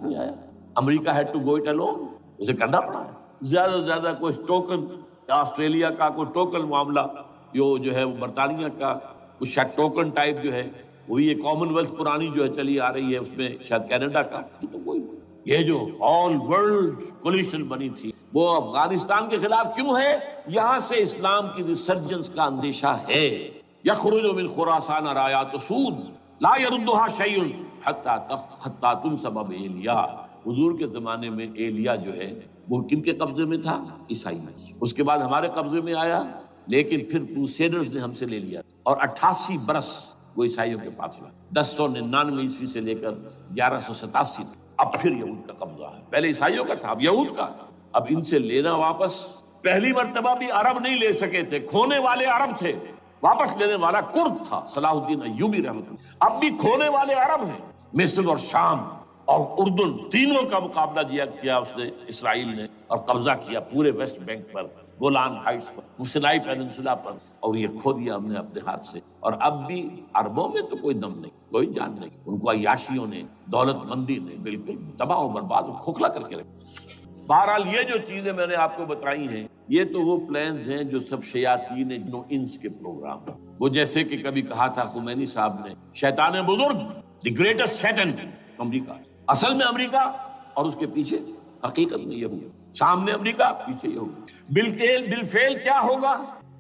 نہیں آیا، America had to go it alone, اسے کرنا پڑا ہے۔ زیادہ سے زیادہ کوئی ٹوکن، آسٹریلیا کا کوئی ٹوکن معاملہ جو ہے وہ برطانیہ کا کچھ شاید ٹوکن ٹائپ جو ہے، وہی یہ کامن ویلتھ پرانی جو ہے چلی آ رہی ہے، اس میں شاید کینیڈا کا، تو کوئی یہ جو آل ورلڈ کولیشن بنی تھی وہ افغانستان کے خلاف کیوں ہے؟ یہاں سے اسلام کی ریسرجنس کا اندیشہ ہے۔ یخرج من خراسان رایات سود لا يردها شیء حتی تنصب بایلیا۔ حضور کے زمانے میں ایلیا جو ہے وہ کن کے قبضے میں تھا؟ عیسائی میں۔ اس کے بعد ہمارے قبضے میں آیا، لیکن پھر کروسیڈرز نے ہم سے لے لیا، اور 88 برس وہ عیسائیوں کے پاس رہا، 1099 عیسوی سے لے کر 1187 تک۔ اب پھر یہود کا قبضہ ہے، پہلے عیسائیوں کا تھا، اب یہود کا۔ اب ان سے لینا واپس، پہلی مرتبہ بھی عرب نہیں لے سکے تھے، کھونے والے عرب تھے، واپس لینے والا کرد تھا صلاح الدین ایوبی رحمۃ اللہ۔ اب بھی کھونے والے عرب ہیں، مصر اور شام اور اردن، تینوں کا مقابلہ کیا اس نے، اسرائیل نے، اور قبضہ کیا پورے ویسٹ بینک پر، گولان ہائٹس پر، سینائی پیننسولا پر، اور یہ کھو دیا ہم نے اپنے ہاتھ سے۔ اور اب بھی عربوں میں تو کوئی دم نہیں، کوئی جان نہیں، ان کو عیاشیوں نے، دولت مندی نے بالکل تباہ و برباد اور کھوکھلا کر کے رکھا۔ بہرحال یہ جو چیزیں میں نے آپ کو بتائی ہیں، یہ تو وہ پلانز ہیں جو سب شیاطین جنو انس کے پروگرام ہیں۔ وہ جیسے کہ کبھی کہا تھا خمینی صاحب نے، شیطان بزرگ، دی گریٹسٹ سیٹن، امریکہ، اصل میں امریکہ، اور اس کے پیچھے حقیقت میں یہود، سامنے امریکہ، پیچھے یہود۔ بالفعل کیا ہوگا؟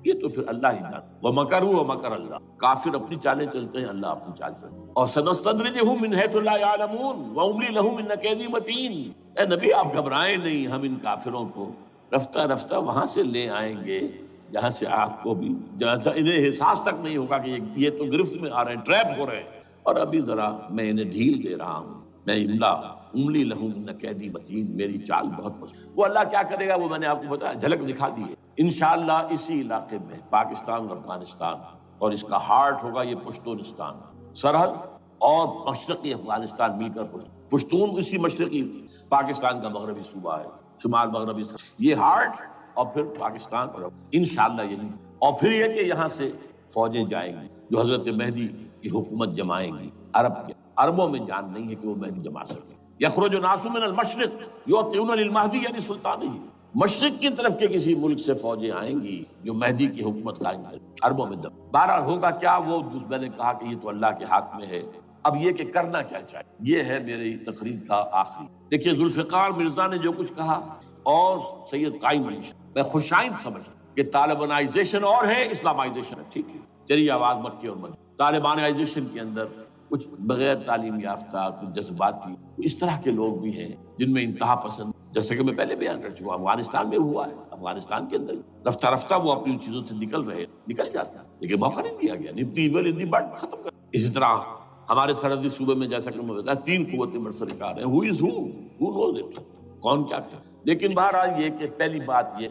یہ تو پھر اللہ ہی جانتا. وَمَكَرُوا وَمَكَرَ اللَّهُ. کافر اپنی چالیں چلتے ہیں، اللہ اپنی چال چلتے ہیں. اور سَنَسْتَدْرِجُهُم مِّنْ حَيْثُ لَا يَعْلَمُونَ وَأُمْلِي لَهُمْ إِنَّ كَيْدِي مَتِينٌ. اے نبی آپ گھبرائیں نہیں، ہم ان کافروں کو رفتہ رفتہ وہاں سے لے آئیں گے جہاں سے آپ کو بھی، جہاں سے انہیں احساس تک نہیں ہوگا کہ یہ تو گرفت میں آ رہے ہیں، ٹریپ ہو رہے ہیں. اور ابھی ذرا میں انہیں ڈھیل دے رہا ہوں. میں املی لہم ان قیدی متین، میری چال بہت پسند. وہ اللہ کیا کرے گا وہ میں نے آپ کو بتایا، جھلک دکھا دی ہے. انشاءاللہ اسی علاقے میں پاکستان اور افغانستان، اور اس کا ہارٹ ہوگا یہ پشتونستان، سرحد اور مشرقی افغانستان مل کر پشتون اسی مشرقی پاکستان کا مغربی صوبہ ہے، شمال مغربی یہ ہارٹ، اور پھر پاکستان اور انشاءاللہ یہی. اور پھر یہ کہ یہاں سے فوجیں جائیں گی جو حضرت مہدی کی حکومت جمائیں گی. عربوں میں جان نہیں ہے کہ وہ مہدی جما سکے. یخرج ناس من المشرق یؤتون للمہدی یعنی سلطانی، مشرق کی طرف کے کسی ملک سے فوجیں آئیں گی جو مہدی کی حکومت قائم کرے. عربوں میں دم بہرحال ہوگا کیا وہ میں نے کہا کہ یہ تو اللہ کے ہاتھ میں ہے. اب یہ کہ کرنا کیا چاہیے، یہ ہے میری تقریر کا آخری. دیکھیے ذوالفقار مرزا نے جو کچھ کہا اور سید قائم علی شاہ، میں خوشائند سمجھ کہ طالبانائزیشن اور ہے، اسلامائزیشن ہے. ٹھیک ہے، چلیے آواز مکے اور مدینے. طالبانائزیشن کے اندر کچھ بغیر تعلیم یافتہ، کچھ جذباتی، اس طرح کے لوگ بھی ہیں جن میں انتہا پسند، جیسے کہ میں پہلے بیان کر چکا افغانستان میں ہوا ہے. افغانستان کے اندر رفتہ رفتہ وہ اپنی ان چیزوں سے نکل جاتا ہے، لیکن موقع نہیں دیا گیا. نبتی ایول ان دی بٹ ختم کر. اسی طرح ہمارے سرحدی صوبے میں جیسا کہ میں بتایا 3 قوتیں برسرکار ہیں. who knows it؟ کون کیا کرے. لیکن بہرحال یہ کہ پہلی بات یہ،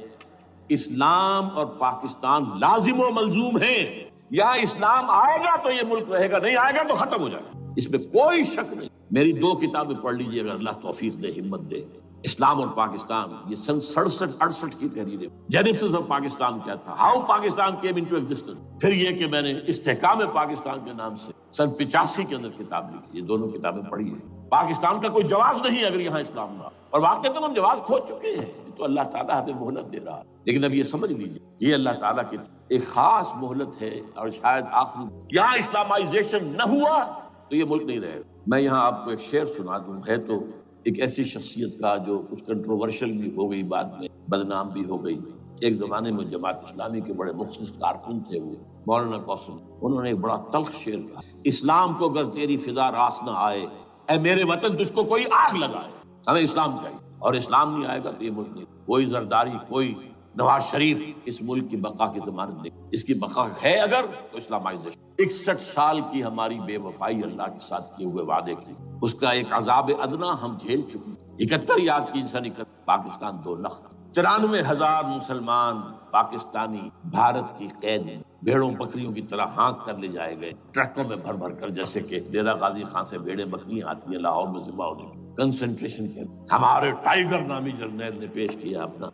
اسلام اور پاکستان لازم و ملزوم ہیں. یہاں اسلام آئے گا تو یہ ملک رہے گا، نہیں آئے گا تو ختم ہو جائے گا، اس میں کوئی شک نہیں. میری 2 کتابیں پڑھ لیجئے اگر اللہ توفیق دے، ہمت دے. اسلام اور پاکستان، یہ سن 67-68 کی تحریر ہے. جینیسس آف پاکستان کیا تھا، how Pakistan came into existence. پھر یہ کہ میں نے استحکام پاکستان کے نام سے سن 85 کے اندر کتاب لکھی. یہ دونوں کتابیں پڑھی ہیں. پاکستان کا کوئی جواز نہیں اگر یہاں اسلام نہ، اور واقعتاً ہم جواز کھو چکے ہیں. تو اللہ تعالیٰ ہمیں مہلت دے رہا ہے، لیکن اب یہ سمجھ لیجیے یہ اللہ تعالیٰ کی ایک خاص مہلت ہے، اور شاید آخری یہاں اسلامائزیشن نہ ہوا تو یہ ملک نہیں رہے گا. میں یہاں آپ کو ایک شعر سنا دوں. ہے تو ایک ایسی شخصیت کا جو کچھ کنٹروورشل بھی ہو گئی، بعد میں بدنام بھی ہو گئی. ایک زمانے میں جماعت اسلامی کے بڑے مخصوص کارکن تھے وہ مولانا قاسم. انہوں نے ایک بڑا تلخ شعر کہا، اسلام کو اگر تیری فضا راس نہ آئے، اے میرے وطن تجھ کو کوئی آگ لگائے. ہمیں اسلام چاہیے، اور اسلام نہیں آئے گا تو یہ ملک نہیں. کوئی زرداری، کوئی نواز شریف اس ملک کی بقا کی ضمانت نہیں. اس کی بقا ہے اگر تو اسلامائزیشن. 61 سال کی ہماری بے وفائی اللہ کے ساتھ کیے ہوئے وعدے کی، اس کا ایک عذاب ادنا ہم جھیل چکے. 71 یاد کی انسانی پاکستان 2 لاکھ 94,000 مسلمان پاکستانی بھارت کی قید میں بھیڑوں بکریوں کی طرح ہانک کر لے جائے گئے، ٹرکوں میں بھر بھر کر، جیسے کہ ڈیرہ غازی خان سے بھیڑیں بکریاں آتی ہیں لاہور میں ذبح ہونے کی. کنسنٹریشن کیمپ، ہمارے ٹائیگر نامی جرنیل نے پیش کیا اپنا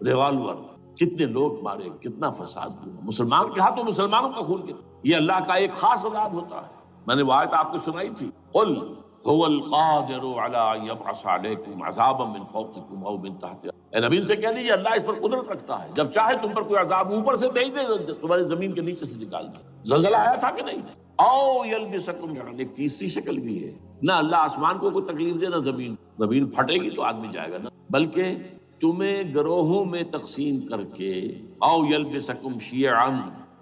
ریوالور. کتنے لوگ مارے، کتنا فساد ہوا. مسلمان کے ہاتھوں مسلمانوں کا خون گیا. یہ اللہ کا ایک خاص عذاب ہوتا ہے. میں نے وہ آیت آپ کو سنائی تھی، قل هو القادر على ان يبعث عليكم عذابا من فوقكم او من تحت. اے نبی سے کہہ دیجیے اللہ اس پر قدرت رکھتا ہے، جب چاہے تم پر کوئی عذاب اوپر سے بھیج دے، تمہاری زمین کے نیچے سے نکال دے. زلزلہ آیا تھا کہ نہیں؟ او یلبسکم جعل. ایک تیسری شکل بھی ہے، نہ اللہ آسمان کو کوئی تکلیف دے، نہ زمین پھٹے گی تو آدمی جائے گا، نہ بلکہ تمہیں گروہوں میں تقسیم کر کے، او یلبسکم شیعا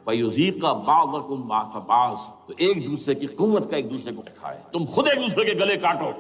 فیذیق بعضکم بعض بعض، تو ایک دوسرے کی قوت کا ایک دوسرے کو دکھائے. تم خود ایک دوسرے کے گلے کاٹو.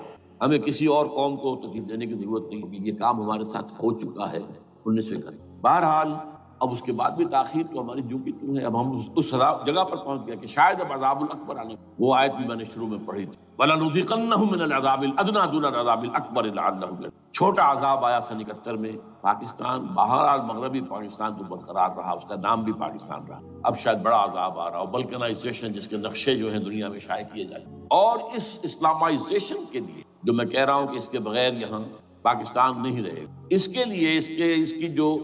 ہمیں کسی اور قوم کو تکلیف دینے کی ضرورت نہیں ہوگی. یہ کام ہمارے ساتھ ہو چکا ہے 1991. بہرحال اب اس کے بعد بھی تاخیر تو ہماری جو کی تو ہے. اب ہم اس جگہ پر پہنچ گئے کہ شاید اب عذاب الاکبر آنے. وہ آیت بھی میں نے شروع میں پڑھی تھی، وَلَنُذِيقَنَّهُم مِّنَ الْعَذَابِ الْأَدْنَىٰ دُونَ الْعَذَابِ الْأَكْبَرِ لَعَلَّهُمْ يَرْجِعُونَ. چھوٹا عذاب آیا سن 71 میں پاکستان. بہرحال مغربی پاکستان تو برقرار رہا، اس کا نام بھی پاکستان رہا. اب شاید بڑا عذاب آ رہا ہو، بلکنائزیشن جس کے نقشے جو ہیں دنیا میں شائع کیے جائیں. اور اس اسلامائزیشن کے لیے جو میں کہہ رہا ہوں کہ اس کے بغیر یہاں پاکستان نہیں رہے گا، اس کے لیے اس کی جو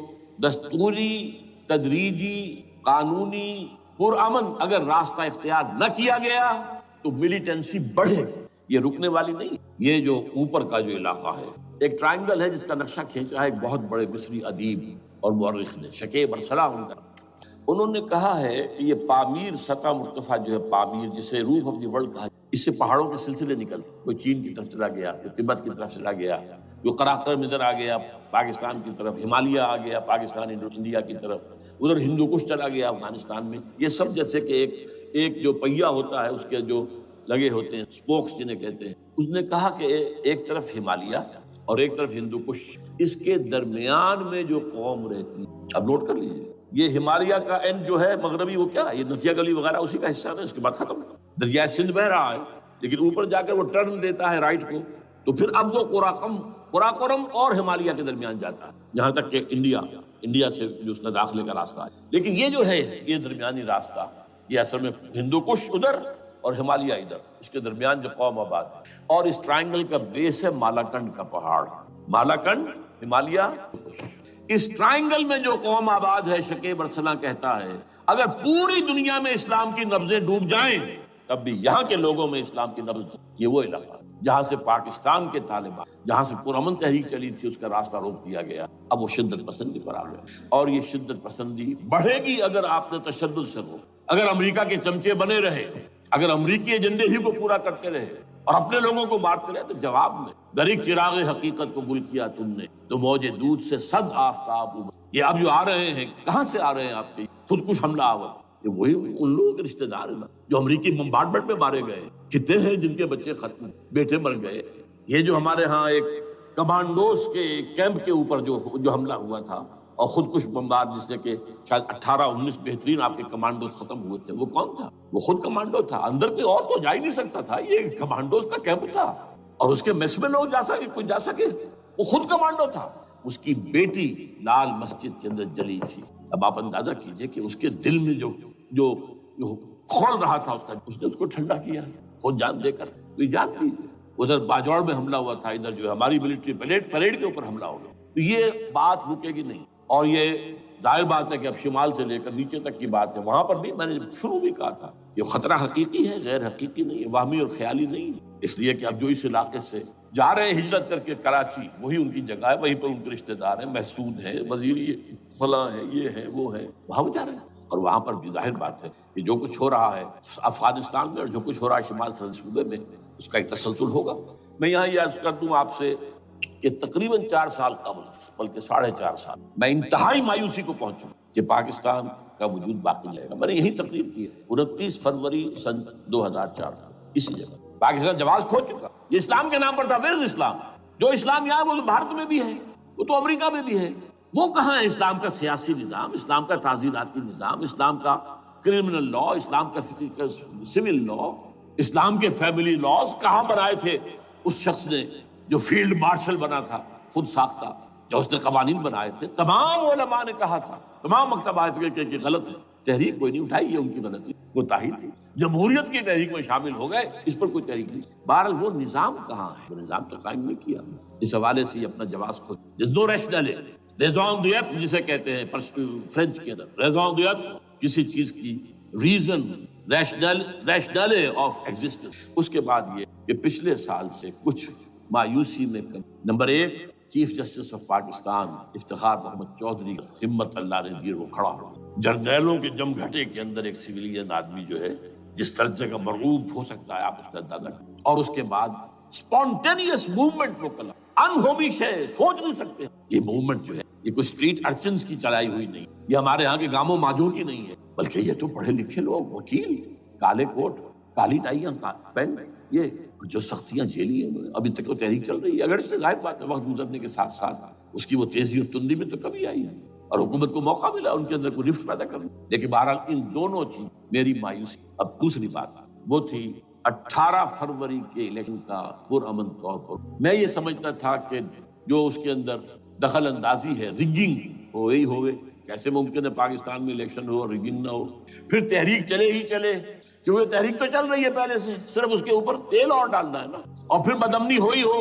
دستوری، تدریجی، قانونی، پرامن اگر راستہ اختیار نہ کیا گیا تو ملیٹنسی بڑھے گی. یہ رکنے والی نہیں. یہ جو اوپر کا جو علاقہ ہے، ایک ٹرائنگل ہے جس کا نقشہ کھینچا ہے ایک بہت بڑے مصری ادیب اور مورخ نے، شکیب ارسلان ان کا. انہوں نے کہا ہے کہ یہ پامیر سطح مرتفع جو ہے، پامیر جسے روف آف دی ورلڈ کہا، اس سے پہاڑوں کے سلسلے نکلتے. کوئی چین کی طرف چلا گیا، کوئی تبت کی طرف چلا گیا، جو قراقرم ادھر آ گیا پاکستان کی طرف، ہمالیہ آ گیا پاکستان انڈیا کی طرف، ادھر ہندو کش چلا گیا افغانستان میں. یہ سب جیسے کہ ایک جو پہیا ہوتا ہے اس کے جو لگے ہوتے ہیں اسپوکس جنہیں کہتے ہیں. اس نے کہا کہ ایک طرف ہمالیہ اور ایک طرف ہندو کش، اس کے درمیان میں جو قوم رہتی، اب نوٹ کر لیجیے، یہ ہمالیہ کا اینڈ جو ہے مغربی، وہ کیا ہے، یہ نتیا گلی وغیرہ اسی کا حصہ ہے. اس کے بعد ختم، دریائے سندھ بہ رہا ہے لیکن اوپر جا کر وہ ٹرن دیتا ہے رائٹ کو، تو پھر اب وہ قراقرم اور ہمالیہ کے درمیان جاتا ہے، یہاں تک کہ انڈیا سے جو اس کا داخلے کا راستہ ہے. لیکن یہ جو ہے یہ درمیانی راستہ، یہ اصل میں ہندو کش ادھر اور ہمالیہ ادھر، اس کے درمیان جو قوم آباد ہے. اور اس ٹرائنگل کا بیس ہے مالاکنڈ کا پہاڑ، مالاکنڈ، ہمالیہ، اس ٹرائنگل میں جو قوم آباد ہے. شکیب ارسلان کہتا ہے اگر پوری دنیا میں اسلام کی نبضیں ڈوب جائیں تب بھی یہاں کے لوگوں میں اسلام کی نبض. یہ وہ علاقہ جہاں سے پاکستان کے طالبان، جہاں سے پرامن تحریک چلی تھی، اس کا راستہ روک دیا گیا. اب وہ شدت پسندی پر آ گیا، اور یہ شدت پسندی بڑھے گی اگر آپ نے تشدد سے رو، اگر امریکہ کے چمچے بنے رہے، اگر امریکی ایجنڈے ہی کو پورا کرتے رہے اور اپنے لوگوں کو مارتے رہے. تو جواب میں دریک چراغ حقیقت کو گل کیا تم نے، تو موج دودھ سے صد آفتاب ابھر. یہ اب جو آ رہے ہیں، کہاں سے آ رہے ہیں آپ کے خودکش حملہ آور؟ یہ وہی ان لوگوں کے رشتہ دار ہیں جو امریکی بمبارڈمنٹ میں مارے گئے. کتنے ہیں جن کے بچے ختم، بیٹے مر گئے. یہ جو ہمارے ہاں ایک کمانڈوز کے کیمپ کے اوپر جو حملہ ہوا تھا اور خودکش بمبار، جس سے کہ شاید 18-19 بہترین آپ کے کمانڈوز ختم ہوئے تھے، وہ کون تھا؟ وہ خود کمانڈو تھا. اندر کوئی اور تو جا ہی نہیں سکتا تھا، یہ کمانڈوز کا کیمپ تھا اور اس کے میس میں لوگ کوئی جا سکے. وہ خود کمانڈو تھا. اس کی بیٹی لال مسجد کے اندر جلی تھی. اب آپ اندازہ کیجئے کہ اس کے دل میں جو کھول رہا تھا اس نے اس کو ٹھنڈا کیا خود جان دے کر. تو یہ جان لیجیے ادھر باجوڑ میں حملہ ہوا تھا، ادھر جو ہماری ملٹری پریڈ کے اوپر حملہ ہو گیا. تو یہ بات رکے گی نہیں. اور یہ ظاہر بات ہے کہ اب شمال سے لے کر نیچے تک کی بات ہے. وہاں پر بھی میں نے شروع بھی کہا تھا کہ خطرہ حقیقی ہے، غیر حقیقی نہیں ہے، وہمی اور خیالی نہیں ہے. اس لیے کہ اب جو اس علاقے سے جا رہے ہیں ہجرت کر کے کراچی، وہی ان کی جگہ ہے، وہیں پر ان کے رشتہ دار ہیں، محسود ہیں، وزیری فلاں ہے، یہ ہے وہ ہے، وہاں وہ جا رہے ہیں. اور وہاں پر بھی ظاہر بات ہے کہ جو کچھ ہو رہا ہے افغانستان میں اور جو کچھ ہو رہا ہے شمال سرحدی صوبے میں، اس کا ایک تسلسل ہوگا. میں یہاں یہ عرض کر دوں آپ سے کہ تقریباً 4 سال قبل، بلکہ 4.5 سال، میں انتہائی مایوسی کو پہنچوں کہ پاکستان کا وجود باقی رہے گا. میں نے یہی تقریر کی ہے 29 فروری سن 2004 اسی جگہ. پاکستان جواز کھو چکا. یہ اسلام کے نام پر تھا. ویئر اسلام؟ جو اسلام یہاں وہ تو بھارت میں بھی ہے، وہ تو امریکہ میں بھی ہے. وہ کہاں ہے اسلام کا سیاسی نظام، اسلام کا تعزیراتی نظام، اسلام کا کرمنل لا، اسلام کا سول لا، اسلام کے فیملی لاز کہاں بنائے تھے اس شخص نے جو فیلڈ مارشل بنا تھا، خود ساختہ، جو اس نے قوانین بنائے تھے. تمام علماء نے کہا تھا، تمام مکتبہ فکر کہ غلط ہے. تحریک کوئی نہیں اٹھائی، یہ ان کی غلطی، کوتاہی تھی. جمہوریت کی تحریک میں شامل ہو گئے، اس پر کوئی تحریک نہیں. بہرحال وہ نظام کہاں ہے؟ وہ نظام تو قائم نہیں کیا. اس حوالے سے اپنا جواز کھو. نو ریشنل ریزون دیت جسے کہتے ہیں فرینچ کے اندر، ریزون دیت کسی چیز کی ریزن، ریشنل آف ایگزسٹنس. اس کے بعد یہ کہ پچھلے سال سے کچھ مایوسی میں number 1 chief justice of Pakistan Iftikhar Muhammad Chaudhry, ہمت اللہ نے دی، وہ کھڑا ہو. جرنیلوں کے جم گھٹے کے اندر ایک سویلین آدمی جو ہے جس درجے کا مرغوب ہو سکتا ہے آپ اس کا اندازہ کریں. اور اس کے بعد اسپونٹینیس موومنٹ، وہ کلام انہومیش ہے، سوچ نہیں سکتے. یہ موومنٹ جو ہے یہ کوئی اسٹریٹ ارچنز کی چلائی ہوئی نہیں، یہ ہمارے ہاں کے گاموں ماجوں کی نہیں ہے، بلکہ یہ تو پڑھے لکھے لوگ، وکیل، کالے کوٹ، کالی ٹائیاں، پین، یہ جو سختیاں جھیلی ہیں انہوں نے. ابھی تک وہ تحریک چل رہی ہے. اگر اس سے ظاہر بات ہے وقت گزرنے کے ساتھ ساتھ اس کی وہ تیزی اور تندی میں تو کمی آئی ہے اور حکومت کو موقع ملا ان کے اندر کوئی رفت پیدا کرنے. لیکن بہرحال ان دونوں چیز میری مایوسی. اب دوسری بات وہ تھی 18 فروری کے الیکشن کا پرامن طور پر. میں یہ سمجھتا تھا کہ جو اس کے اندر دخل اندازی ہے، ریگنگ ہو ہی ہوئے. کیسے ممکن ہے پاکستان میں الیکشن ہو اور ریگنگ نہ ہو؟ پھر تحریک چلے ہی چلے، کیونکہ تحریک تو چل رہی ہے پہلے سے، صرف اس کے اوپر تیل اور ڈالنا ہے نا. اور پھر بدامنی ہوئی ہو،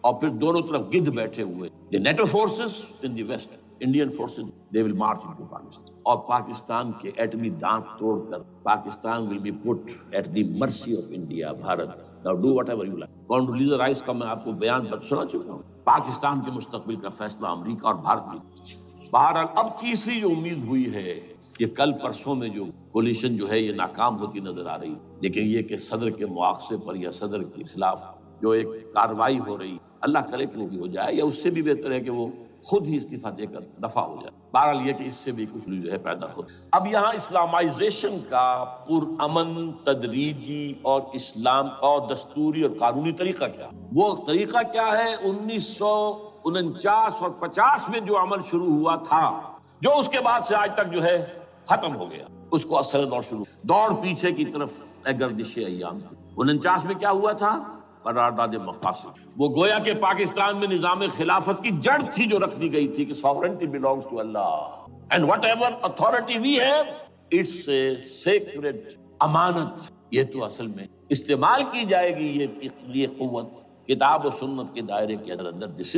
اور پھر دونوں طرف گدھ بیٹھے ہوئے. The NATO forces in the west, Indian forces they will march into Pakistan. اور پاکستان کے ایٹمی دانت توڑ کر Pakistan will be put at the mercy of India, Bharat. Now do whatever you like. Condoleezza Rice کا میں آپ کو بیان سنا چکا ہوں. پاکستان کے مستقبل کا فیصلہ امریکہ اور بھارت میں. بہرحال اب تیسری جو امید ہوئی ہے، یہ کل پرسوں میں جو کولیشن جو ہے یہ ناکام ہوتی نظر آ رہی. لیکن یہ کہ صدر کے مواخذے پر یا صدر کے خلاف جو ایک کارروائی ہو رہی اللہ کرے کہ وہ بھی ہو جائے، یا اس سے بھی بہتر ہے کہ وہ خود ہی استعفیٰ دے کر دفع ہو جائے۔ بہرحال یہ کہ اس سے بھی کچھ جو ہے پیدا ہو۔ اب یہاں اسلامائزیشن کا پرامن تدریجی اور اسلام کا دستوری اور قانونی طریقہ کیا، وہ طریقہ کیا ہے 1949 اور 50 میں جو عمل شروع ہوا تھا، جو اس کے بعد سے آج تک جو ہے ختم ہو گیا، اس کو اثر دور شروع، دوڑ پیچھے کی طرف گردش ایام۔ 49 میں کیا ہوا تھا؟ قرارداد مقاصد۔ وہ گویا کہ پاکستان میں نظام خلافت کی جڑ تھی جو رکھ دی گئی تھی کہ sovereignty belongs to Allah and whatever authority we have it's a sacred امانت۔ یہ تو اصل میں استعمال کی جائے گی یہ قوت کتاب و سنت کے دائرے کے اندر۔ this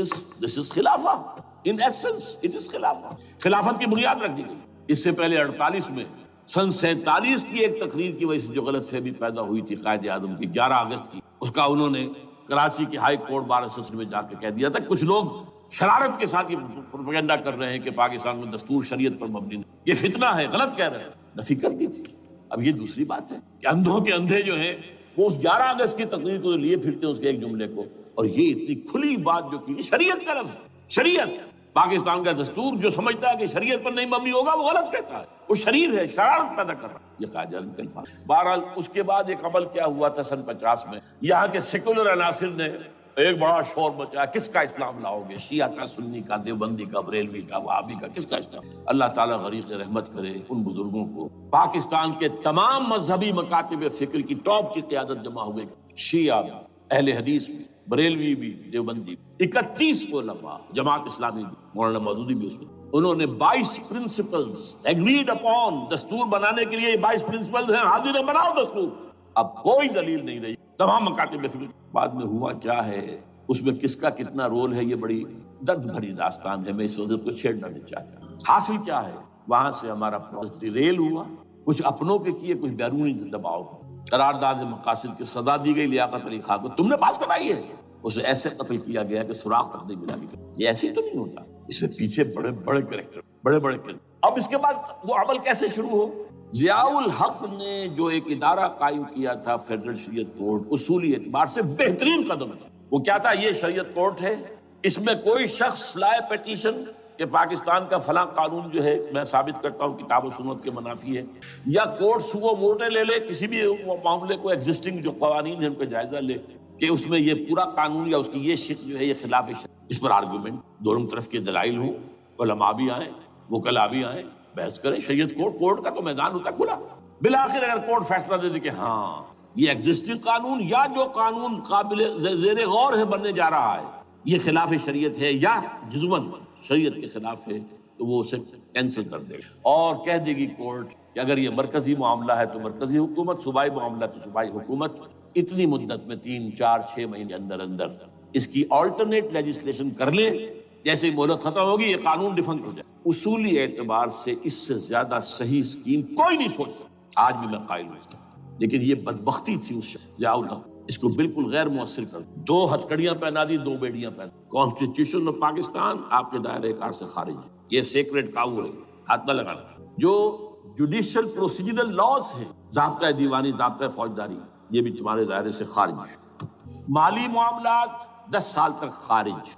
is خلافہ in essence it is خلافہ۔ خلافت کی بنیاد رکھ دی گئی۔ اس سے پہلے 48 میں سن 47 کی ایک تقریر کی وجہ سے جو غلط فہمی پیدا ہوئی تھی قائد اعظم کی 11 اگست کی، اس کا انہوں نے کراچی کی ہائی کورٹ بار ایسوسی میں جا کے کہہ دیا تھا۔ کچھ لوگ شرارت کے ساتھ یہ پروپیگنڈا کر رہے ہیں کہ پاکستان میں دستور شریعت پر مبنی نہیں، یہ فتنہ ہے، غلط کہہ رہے ہیں، نفی کر دی تھی۔ اب یہ دوسری بات ہے کہ اندھوں کے اندھے جو ہیں وہ اس 11 اگست کی تقریر کو لیے پھرتے ہیں، اس کے ایک جملے کو، اور یہ اتنی کھلی بات جو کی شریعت کا لفظ، شریعت پاکستان کا دستور جو سمجھتا ہے کہ شریعت پر نہیں مبنی ہوگا وہ غلط کہتا ہے، وہ شریر ہے، شرارت پیدا کر رہا ہے، یہ قائد اعظم کے الفاظ۔ بہرحال اس کے بعد ایک عمل کیا ہوا تھا سن 50 میں، یہاں کے سیکولر عناصر نے ایک بڑا شور مچایا، کس کا اسلام لاؤ گے؟ شیعہ کا، سنی کا، دیوبندی کا، بریلوی کا، وہابی کا، کس کا اسلام؟ اللہ تعالیٰ غریق رحمت کرے ان بزرگوں کو۔ پاکستان کے تمام مذہبی مکاتب فکر کی ٹاپ کی قیادت جمع ہوئے، شیعہ، اہل حدیث بھی، بریلوی بھی، دیوبندی، 31 علماء، جماعت اسلامی بھی، مولانا مودودی بھی اس میں، انہوں نے 22 پرنسپلز ایگریڈ اپون، دستور بنانے کے لیے 22 پرنسپلز ہیں، حاضر ہیں، بناؤ دستور۔ اب کوئی دلیل نہیں رہی، تمام مکاتب فکر۔ بعد میں ہوا کیا ہے، اس میں کس کا کتنا رول ہے، یہ بڑی درد بھری داستان ہے، میں اس وجہ کو چھیڑنا نہیں چاہتا۔ حاصل کیا ہے، وہاں سے ہمارا ریل ہوا، کچھ اپنوں کے کیے، کچھ بیرونی دباؤ۔ قرارداد مقاصد کی سزا دی گئی لیاقت علی خان کو، تم نے پاس کرائی ہے، اسے ایسے قتل کیا گیا کہ سراغ تک نہیں ملا۔ یہ ایسے تو نہیں ہوتا، اس کے پیچھے بڑے بڑے کریکٹر، بڑے بڑے کریکٹر۔ اب اس کے بعد وہ عمل کیسے شروع ہو؟ ضیاء الحق نے جو ایک ادارہ قائم کیا تھا فیڈرل شریعت کورٹ، اصولی اعتبار سے بہترین قدم تھا۔ وہ کیا تھا؟ یہ شریعت کورٹ ہے، اس میں کوئی شخص لائے پیٹیشن کہ پاکستان کا فلاں قانون جو ہے میں ثابت کرتا ہوں کتاب و سنت کے منافی ہے، یا کورٹ سو موٹے لے لے کسی بھی معاملے کو، ایگزسٹنگ جو قوانین ہیں ان کا جائزہ لے کہ اس میں یہ پورا قانون یا اس کی یہ شق جو ہے یہ خلاف شرع، اس پر آرگومنٹ، دونوں طرف کے دلائل ہوں، علماء بھی آئیں، وکلاء بھی آئیں، بحث کریں۔ شریعت کورٹ کا تو میدان ہوتا کھلا۔ بالآخر اگر کورٹ فیصلہ دے دے کہ ہاں یہ ایگزسٹنگ قانون یا جو قانون قابل زیر غور ہے بننے جا رہا ہے یہ خلاف شریعت ہے یا جزون شریعت کے خلاف ہے، تو وہ اسے کینسل کر دے گا، اور کہہ دے گی کورٹ کہ اگر یہ مرکزی معاملہ ہے تو مرکزی حکومت، صوبائی معاملہ تو صوبائی حکومت، اتنی مدت میں 3 4 6 مہینے اندر اندر اس کی آلٹرنیٹ لیجسلیشن کر لے، جیسے ہی مہلت ختم ہوگی یہ قانون ڈیفنکٹ ہو جائے۔ اصولی اعتبار سے اس سے زیادہ صحیح اسکیم کوئی نہیں سوچ سکتا، آج بھی میں قائل ہوں، لیکن یہ بدبختی تھی اس ضیاء الحق، اس کو بالکل غیر مؤثر کر 2 ہتھکڑیاں پہنا دی، 2 بیڑیاں پہنا۔ کانسٹیٹیوشن آف پاکستان آپ کے دائرے کار سے خارج ہے، یہ سیکریٹ کاؤ ہے، ہاتھ نہ لگانا۔ جو جوڈیشل پروسیجرل لاز ہیں، ضابطۂ دیوانی، ضابطۂ فوجداری، یہ بھی تمہارے دائرے سے خارج ہے۔ مالی معاملات 10 سال تک خارج،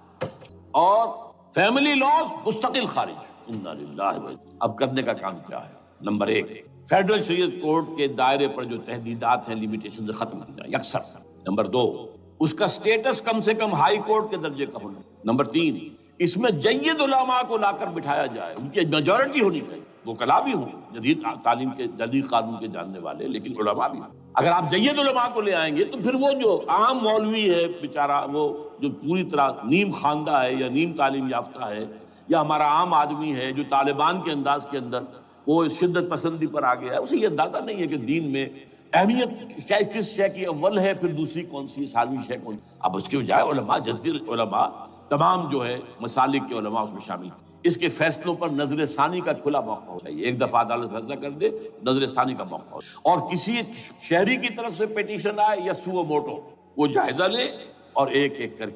اور فیملی لاز مستقل خارج۔ انا للہ و اب کرنے کا کام کیا ہے؟ نمبر 1 فیڈرل شریعت کورٹ کے دائرے پر جو تحدیدات ہیں، لیمیٹیشن سے ختم کی جائے یکسر۔ نمبر 2 اس کا سٹیٹس کم سے کم ہائی کورٹ کے درجے کا ہونا۔ نمبر 3 اس میں جید علماء کو لا کر بٹھایا جائے، ان کی میجورٹی ہونی چاہیے، وکلاء بھی ہوں، جدید تعلیم کے، جدید قانون کے جاننے والے، لیکن علماء بھی ہوں۔ اگر آپ جید علماء کو لے آئیں گے تو پھر وہ جو عام مولوی ہے بیچارہ، وہ جو پوری طرح نیم خواندہ ہے یا نیم تعلیم یافتہ ہے، یا ہمارا عام آدمی ہے جو طالبان کے انداز کے اندر وہ شدت پسندی پر آ گیا ہے، اسے یہ اندازہ نہیں ہے کہ دین میں اہمیت کیا، کس شے کی اول ہے، پھر دوسری کون سی، سالوی شے کون۔ اب اس کے بجائے علماء، جدید علماء، تمام جو ہے مسالک کے علماء اس میں شامل، اس کے فیصلوں پر نظر ثانی کا کھلا موقع ہو چاہیے۔ ایک دفعہ عدالت فیصلہ کر دے، نظر ثانی کا موقع ہو، اور کسی شہری کی طرف سے پیٹیشن آئے یا سو موٹو، وہ جائزہ لے اور ایک ایک کر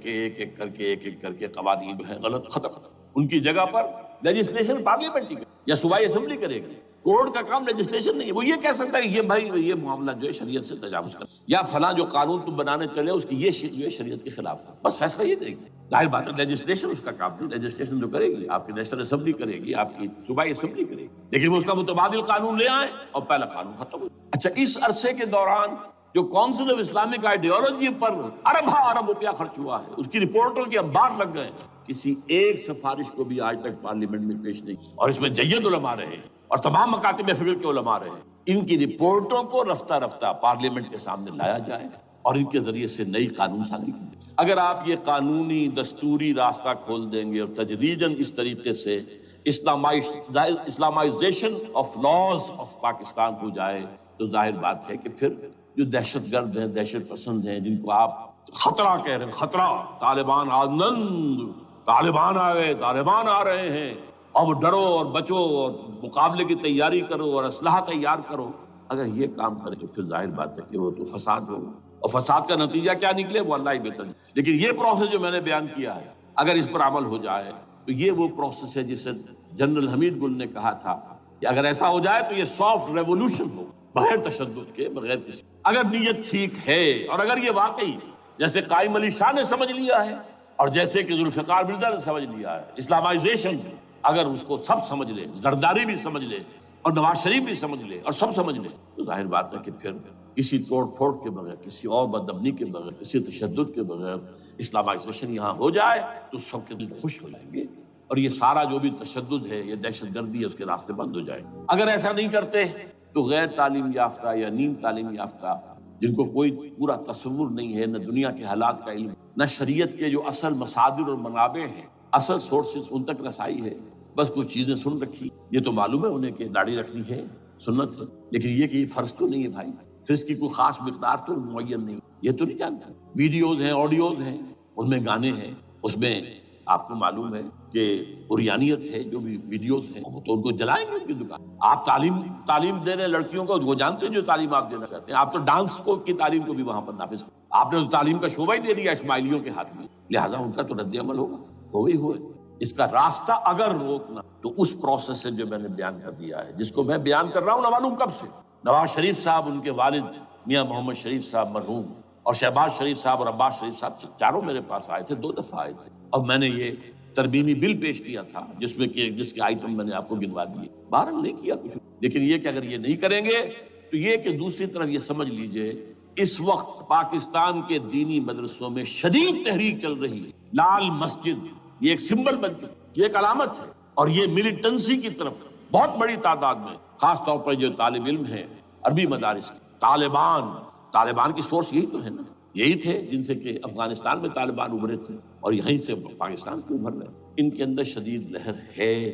کے قوانین جو ہے غلط ختم، ان کی جگہ پر لیجسلیشن پارلیمنٹ کی یا صوبائی اسمبلی کرے گی، کورٹ کا کام لیجسلیشن نہیں ہے. وہ یہ کہہ سکتا ہے کہ یہ بھائی یہ معاملہ جو ہے شریعت سے تجاوز کر, یا فلاں جو قانون تم بنانے چلے اس کی یہ جو ہے شریعت کے خلاف ہے, بس فیصلہ یہ دے گی. ظاہر بات ہے لیجسلیشن اس کا کام نہیں, لیجسلیشن جو کرے گی آپ کی نیشنل اسمبلی کرے گی, آپ کی صوبائی اسمبلی کرے گی, لیکن وہ اس کا متبادل قانون لے آئے اور پہلا قانون ختم ہو. اچھا, اس عرصے کے دوران جو کونسل آف اسلامک آئیڈیالوجی پر ارب روپیہ خرچ ہوا ہے, اس کی رپورٹوں کے انبار لگ گئے, کسی ایک سفارش کو بھی آج تک پارلیمنٹ میں پیش نہیں, اور اس میں جید علماء رہے اور تمام مکاتب فکر کے علماء رہے. ان کی رپورٹوں کو رفتہ رفتہ پارلیمنٹ کے سامنے لایا جائے اور ان کے ذریعے سے نئی قانون سازی کی جائے. اگر آپ یہ قانونی دستوری راستہ کھول دیں گے اور تجدیداً اس طریقے سے Islamisation of laws of Pakistan ہو جائے تو ظاہر بات ہے کہ پھر جو دہشت گرد ہیں, دہشت پسند ہیں, جن کو آپ خطرہ کہہ رہے ہیں, خطرہ, طالبان آنند, طالبان آ گئے, طالبان آ رہے ہیں, اب ڈرو اور بچو اور مقابلے کی تیاری کرو اور اسلحہ تیار کرو, اگر یہ کام کرے تو پھر ظاہر بات ہے کہ وہ تو فساد ہوگا, اور فساد کا نتیجہ کیا نکلے وہ اللہ ہی بہتر. لیکن یہ پروسیس جو میں نے بیان کیا ہے, اگر اس پر عمل ہو جائے تو یہ وہ پروسیس ہے جسے جنرل حمید گل نے کہا تھا کہ اگر ایسا ہو جائے تو یہ سافٹ ریولوشن ہو, بغیر تشدد کے, بغیر کسی, اگر نیت ٹھیک ہے اور اگر یہ واقعی جیسے قائم علی شاہ نے سمجھ لیا ہے اور جیسے کہ ذوالفقار مرزا نے سمجھ لیا ہے, اسلامائزیشن, اگر اس کو سب سمجھ لے, زرداری بھی سمجھ لے اور نواز شریف بھی سمجھ لے اور سب سمجھ لے, تو ظاہر بات ہے کہ پھر کسی توڑ پھوڑ کے بغیر, کسی اور بدامنی کے بغیر, کسی تشدد کے بغیر اسلامائزیشن یہاں ہو جائے تو سب کے دل خوش ہو جائیں گے, اور یہ سارا جو بھی تشدد ہے, یہ دہشت گردی ہے, اس کے راستے بند ہو جائیں. اگر ایسا نہیں کرتے تو غیر تعلیم یافتہ یا نیم تعلیم یافتہ, جن کو کوئی پورا تصور نہیں ہے, نہ دنیا کے حالات کا علم, نہ شریعت کے جو اصل مصادر اور منابع ہیں, اصل سورسز, ان تک رسائی ہے, بس کچھ چیزیں سن رکھی. یہ تو معلوم ہے انہیں کہ داڑھی رکھنی ہے, سنت ہے, لیکن یہ کہ یہ فرض تو نہیں ہے بھائی, پھر اس کی کوئی خاص مقدار تو معین نہیں, یہ تو نہیں جانتا. ویڈیوز ہیں, آڈیوز ہیں, ان میں گانے ہیں, اس میں آپ کو معلوم ہے کہ اوریانیت ہے, جو بھی ویڈیوز ہیں وہ تو ان کو جلائیں گے ان کی دکان. آپ تعلیم دے رہے لڑکیوں کو, وہ جانتے ہیں جو تعلیم آپ دینا چاہتے ہیں. آپ تو ڈانس کو کی تعلیم کو بھی وہاں پر نافذ کریں. آپ نے تو تعلیم کا شعبہ ہی دے دیا اسماعیلیوں کے ہاتھ میں, لہٰذا ان کا تو رد عمل ہوگا, ہوئے. اس کا راستہ اگر روکنا تو اس پروسیس سے جو میں نے بیان کر دیا ہے, جس کو میں بیان کر رہا ہوں نہ معلوم کب سے. نواز شریف صاحب, ان کے والد میاں محمد شریف صاحب مرحوم, اور شہباز شریف صاحب اور عباس شریف صاحب, چاروں میرے پاس آئے تھے, 2 دفعہ آئے تھے, اور میں نے یہ ترمیمی بل پیش کیا تھا جس میں کہ جس کے آئٹم میں نے آپ کو گنوا دیے. بہرحال نہیں کیا کچھ, لیکن یہ کہ اگر یہ نہیں کریں گے تو یہ کہ دوسری طرف یہ سمجھ لیجئے اس وقت پاکستان کے دینی مدرسوں میں شدید تحریک چل رہی ہے. لال مسجد یہ ایک سمبل بن چکی, یہ ایک علامت ہے, اور یہ ملیٹنسی کی طرف بہت بڑی تعداد میں, خاص طور پر جو طالب علم ہیں عربی مدارس کے, طالبان کی سورس یہی تو ہے نا, یہی تھے جن سے کہ افغانستان میں طالبان ابھرے تھے اور یہیں سے پاکستان کو ابھر رہے. ان کے اندر شدید لہر ہے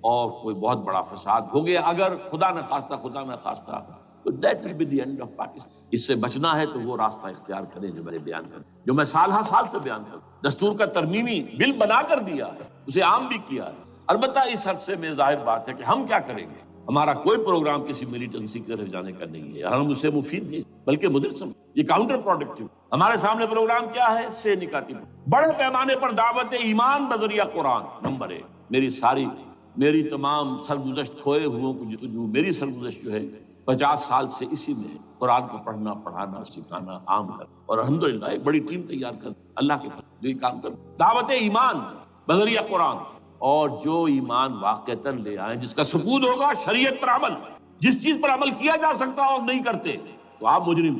اور کوئی بہت بڑا فساد ہو گیا اگر خدا نہ خواستہ تو that will be the end of Pakistan. اس سے بچنا ہے تو وہ راستہ اختیار کریں جو میں نے بیان کر, جو میں سال سے بیان کر, دستور کا ترمیمی بل بنا کر دیا ہے, اسے عام بھی کیا ہے. البتہ اس عرصے میں ظاہر بات ہے کہ ہم کیا کریں گے, ہمارا کوئی پروگرام کسی ملیٹنسی کے طرف جانے کا نہیں ہے, ہم اسے مفید نہیں بلکہ مضر سمجھیں, یہ کاؤنٹر پروڈکٹیو. ہمارے سامنے پروگرام کیا ہے, سے نکاتی بڑے پیمانے پر دعوت ایمان بذریعہ قرآن. نمبر 1, میری تمام سرگزشت کھوئے ہوئوں کو جتنی میری سرگزشت جو ہے 50 سال سے اسی میں قرآن کو پڑھنا, پڑھانا, سکھانا عام کر, اور الحمدللہ ایک بڑی ٹیم تیار کر, اللہ کے فضل یہ کام کر, دعوت ایمان بذریعہ قرآن. اور جو ایمان واقعتاً لے آئیں, جس کا ثبوت ہوگا شریعت پر عمل, جس چیز پر عمل کیا جا سکتا اور نہیں کرتے تو آپ مجرم.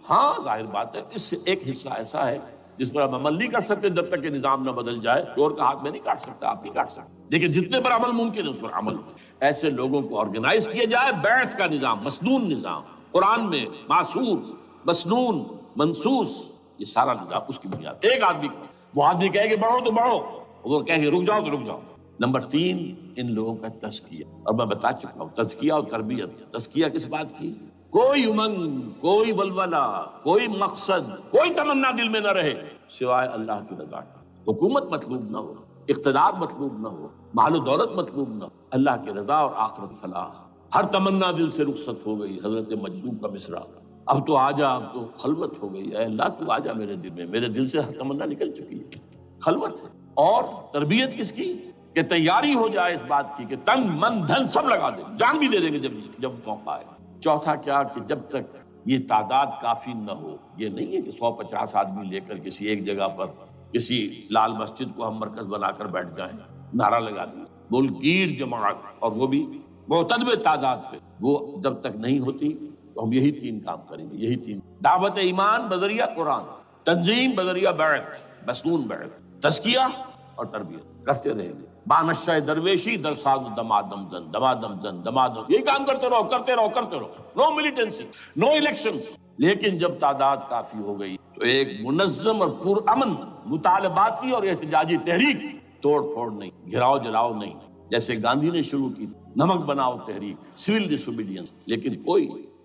ہاں ظاہر بات ہے اس سے ایک حصہ ایسا ہے جس پر ہم عمل نہیں کر سکتے جب تک کہ نظام نہ بدل جائے. چور کا ہاتھ میں نہیں کاٹ سکتا, آپ نہیں کاٹ سکتے, لیکن جتنے پر عمل ممکن ہے اس پر عمل. ایسے لوگوں کو آرگنائز کیا جائے, بیعت کا نظام, مسنون نظام, قرآن میں معصور, مسنون, منصوص, یہ سارا نظام اس کی بنیاد. ایک آدمی کا, وہ آدمی کہے کہ بڑھو تو بڑھو, وہ کہے کہ رک جاؤ تو رک جاؤ. نمبر 3, ان لوگوں کا تزکیہ, اور میں بتا چکا ہوں تزکیہ اور تربیت. تزکیہ کس بات کی, کوئی امنگ, کوئی ولولہ, کوئی مقصد, کوئی تمنا دل میں نہ رہے سوائے اللہ کی رضا کی. حکومت مطلوب نہ ہو, اقتدار مطلوب نہ ہو, مال و دولت مطلوب نہ ہو, اللہ کی رضا اور آخرت فلاح. ہر تمنا دل سے رخصت ہو گئی. حضرت مجذوب کا مصرع, اب تو آجا, اب تو خلوت ہو گئی, اے اللہ تو آجا میرے دل میں, میرے دل سے ہر تمنا نکل چکی ہے, خلوت ہے. اور تربیت کس کی, کہ تیاری ہو جائے اس بات کی کہ تن من دھن سب لگا دیں، جان بھی دے دیں گے جب موقع آئے۔ چوتھا کیا کہ جب تک یہ تعداد کافی نہ ہو، یہ نہیں ہے کہ 150 آدمی لے کر کسی ایک جگہ پر کسی لال مسجد کو ہم مرکز بنا کر بیٹھ جائیں، نعرہ لگا دیں، ملک گیر جماعت، اور وہ بھی معتدب تعداد پہ، وہ جب تک نہیں ہوتی تو ہم یہی تین کام کریں گے، یہی تین: دعوت ایمان بذریعہ قرآن، تنظیم بذریعہ بیعت، مسنون بیعت، تزکیہ اور تربیت کرتے رہیں گے۔ بانشہ درویشی در ساز دمادم زن، دمادم زن، دمادم، یہی کام کرتے رہو کرتے رہو کرتے رہو، نو ملیٹنسی، نو الیکشن۔ لیکن جب تعداد کافی ہو گئی تو ایک منظم اور پرامن مطالباتی اور احتجاجی تحریک، توڑ پھوڑ نہیں، گھراؤ جلاؤ نہیں، جیسے گاندھی نے شروع کی نمک بناؤ تحریک، سول ڈس اوبیڈینس، لیکن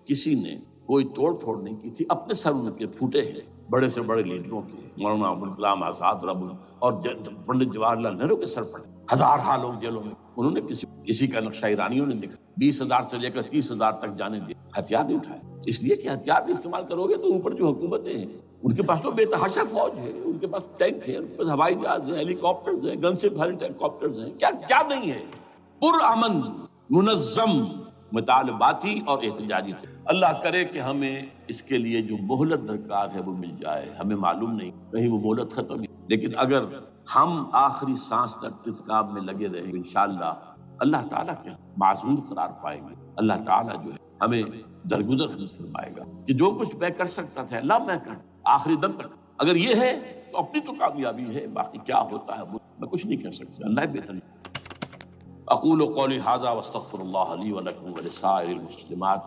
کسی نے کوئی توڑ پھوڑ نہیں کی تھی۔ اپنے سر ان کے پھوٹے ہیں بڑے سے بڑے لیڈروں کے، مولانا ابوالکلام آزاد اور پنڈت جواہر لال نہرو کے سر پڑے، ہزار لوگ جیلوں میں، انہوں نے کسی کا نقشہ ایرانیوں نے دکھا، 20,000 سے لے کر 30,000 تک جانے دے، ہتھیار نہیں اٹھائے، اس لیے کہ ہتھیار استعمال کرو گے تو اوپر جو حکومتیں ہیں ان کے پاس تو بے تحاشا فوج ہے، ان کے پاس ٹینک ہے، ان کے پاس ہوائی جہاز ہیں، ہیلی کاپٹرز ہیں، گن شپ ہیلی کاپٹرز ہیں، کیا نہیں ہے؟ پرامن منظم مطالباتی اور احتجاجی تھے۔ اللہ کرے کہ ہمیں اس کے لیے جو مہلت درکار ہے وہ مل جائے، ہمیں معلوم نہیں کہیں وہ مہلت ختم ہے، لیکن اگر ہم آخری سانس تک اس کام میں لگے رہیں انشاءاللہ اللہ تعالیٰ کے معذور قرار پائیں گے۔ اللہ تعالیٰ جو ہے ہمیں درگزر فرمائے گا کہ جو کچھ میں کر سکتا تھا اللہ میں کر آخری دم تک، اگر یہ ہے تو اپنی تو کامیابی ہے، باقی کیا ہوتا ہے میں کچھ نہیں کہہ سکتا، اللہ بہتر۔ اقول قولی ھذا واستغفر اللہ لی ولکم ولسائر المسلمات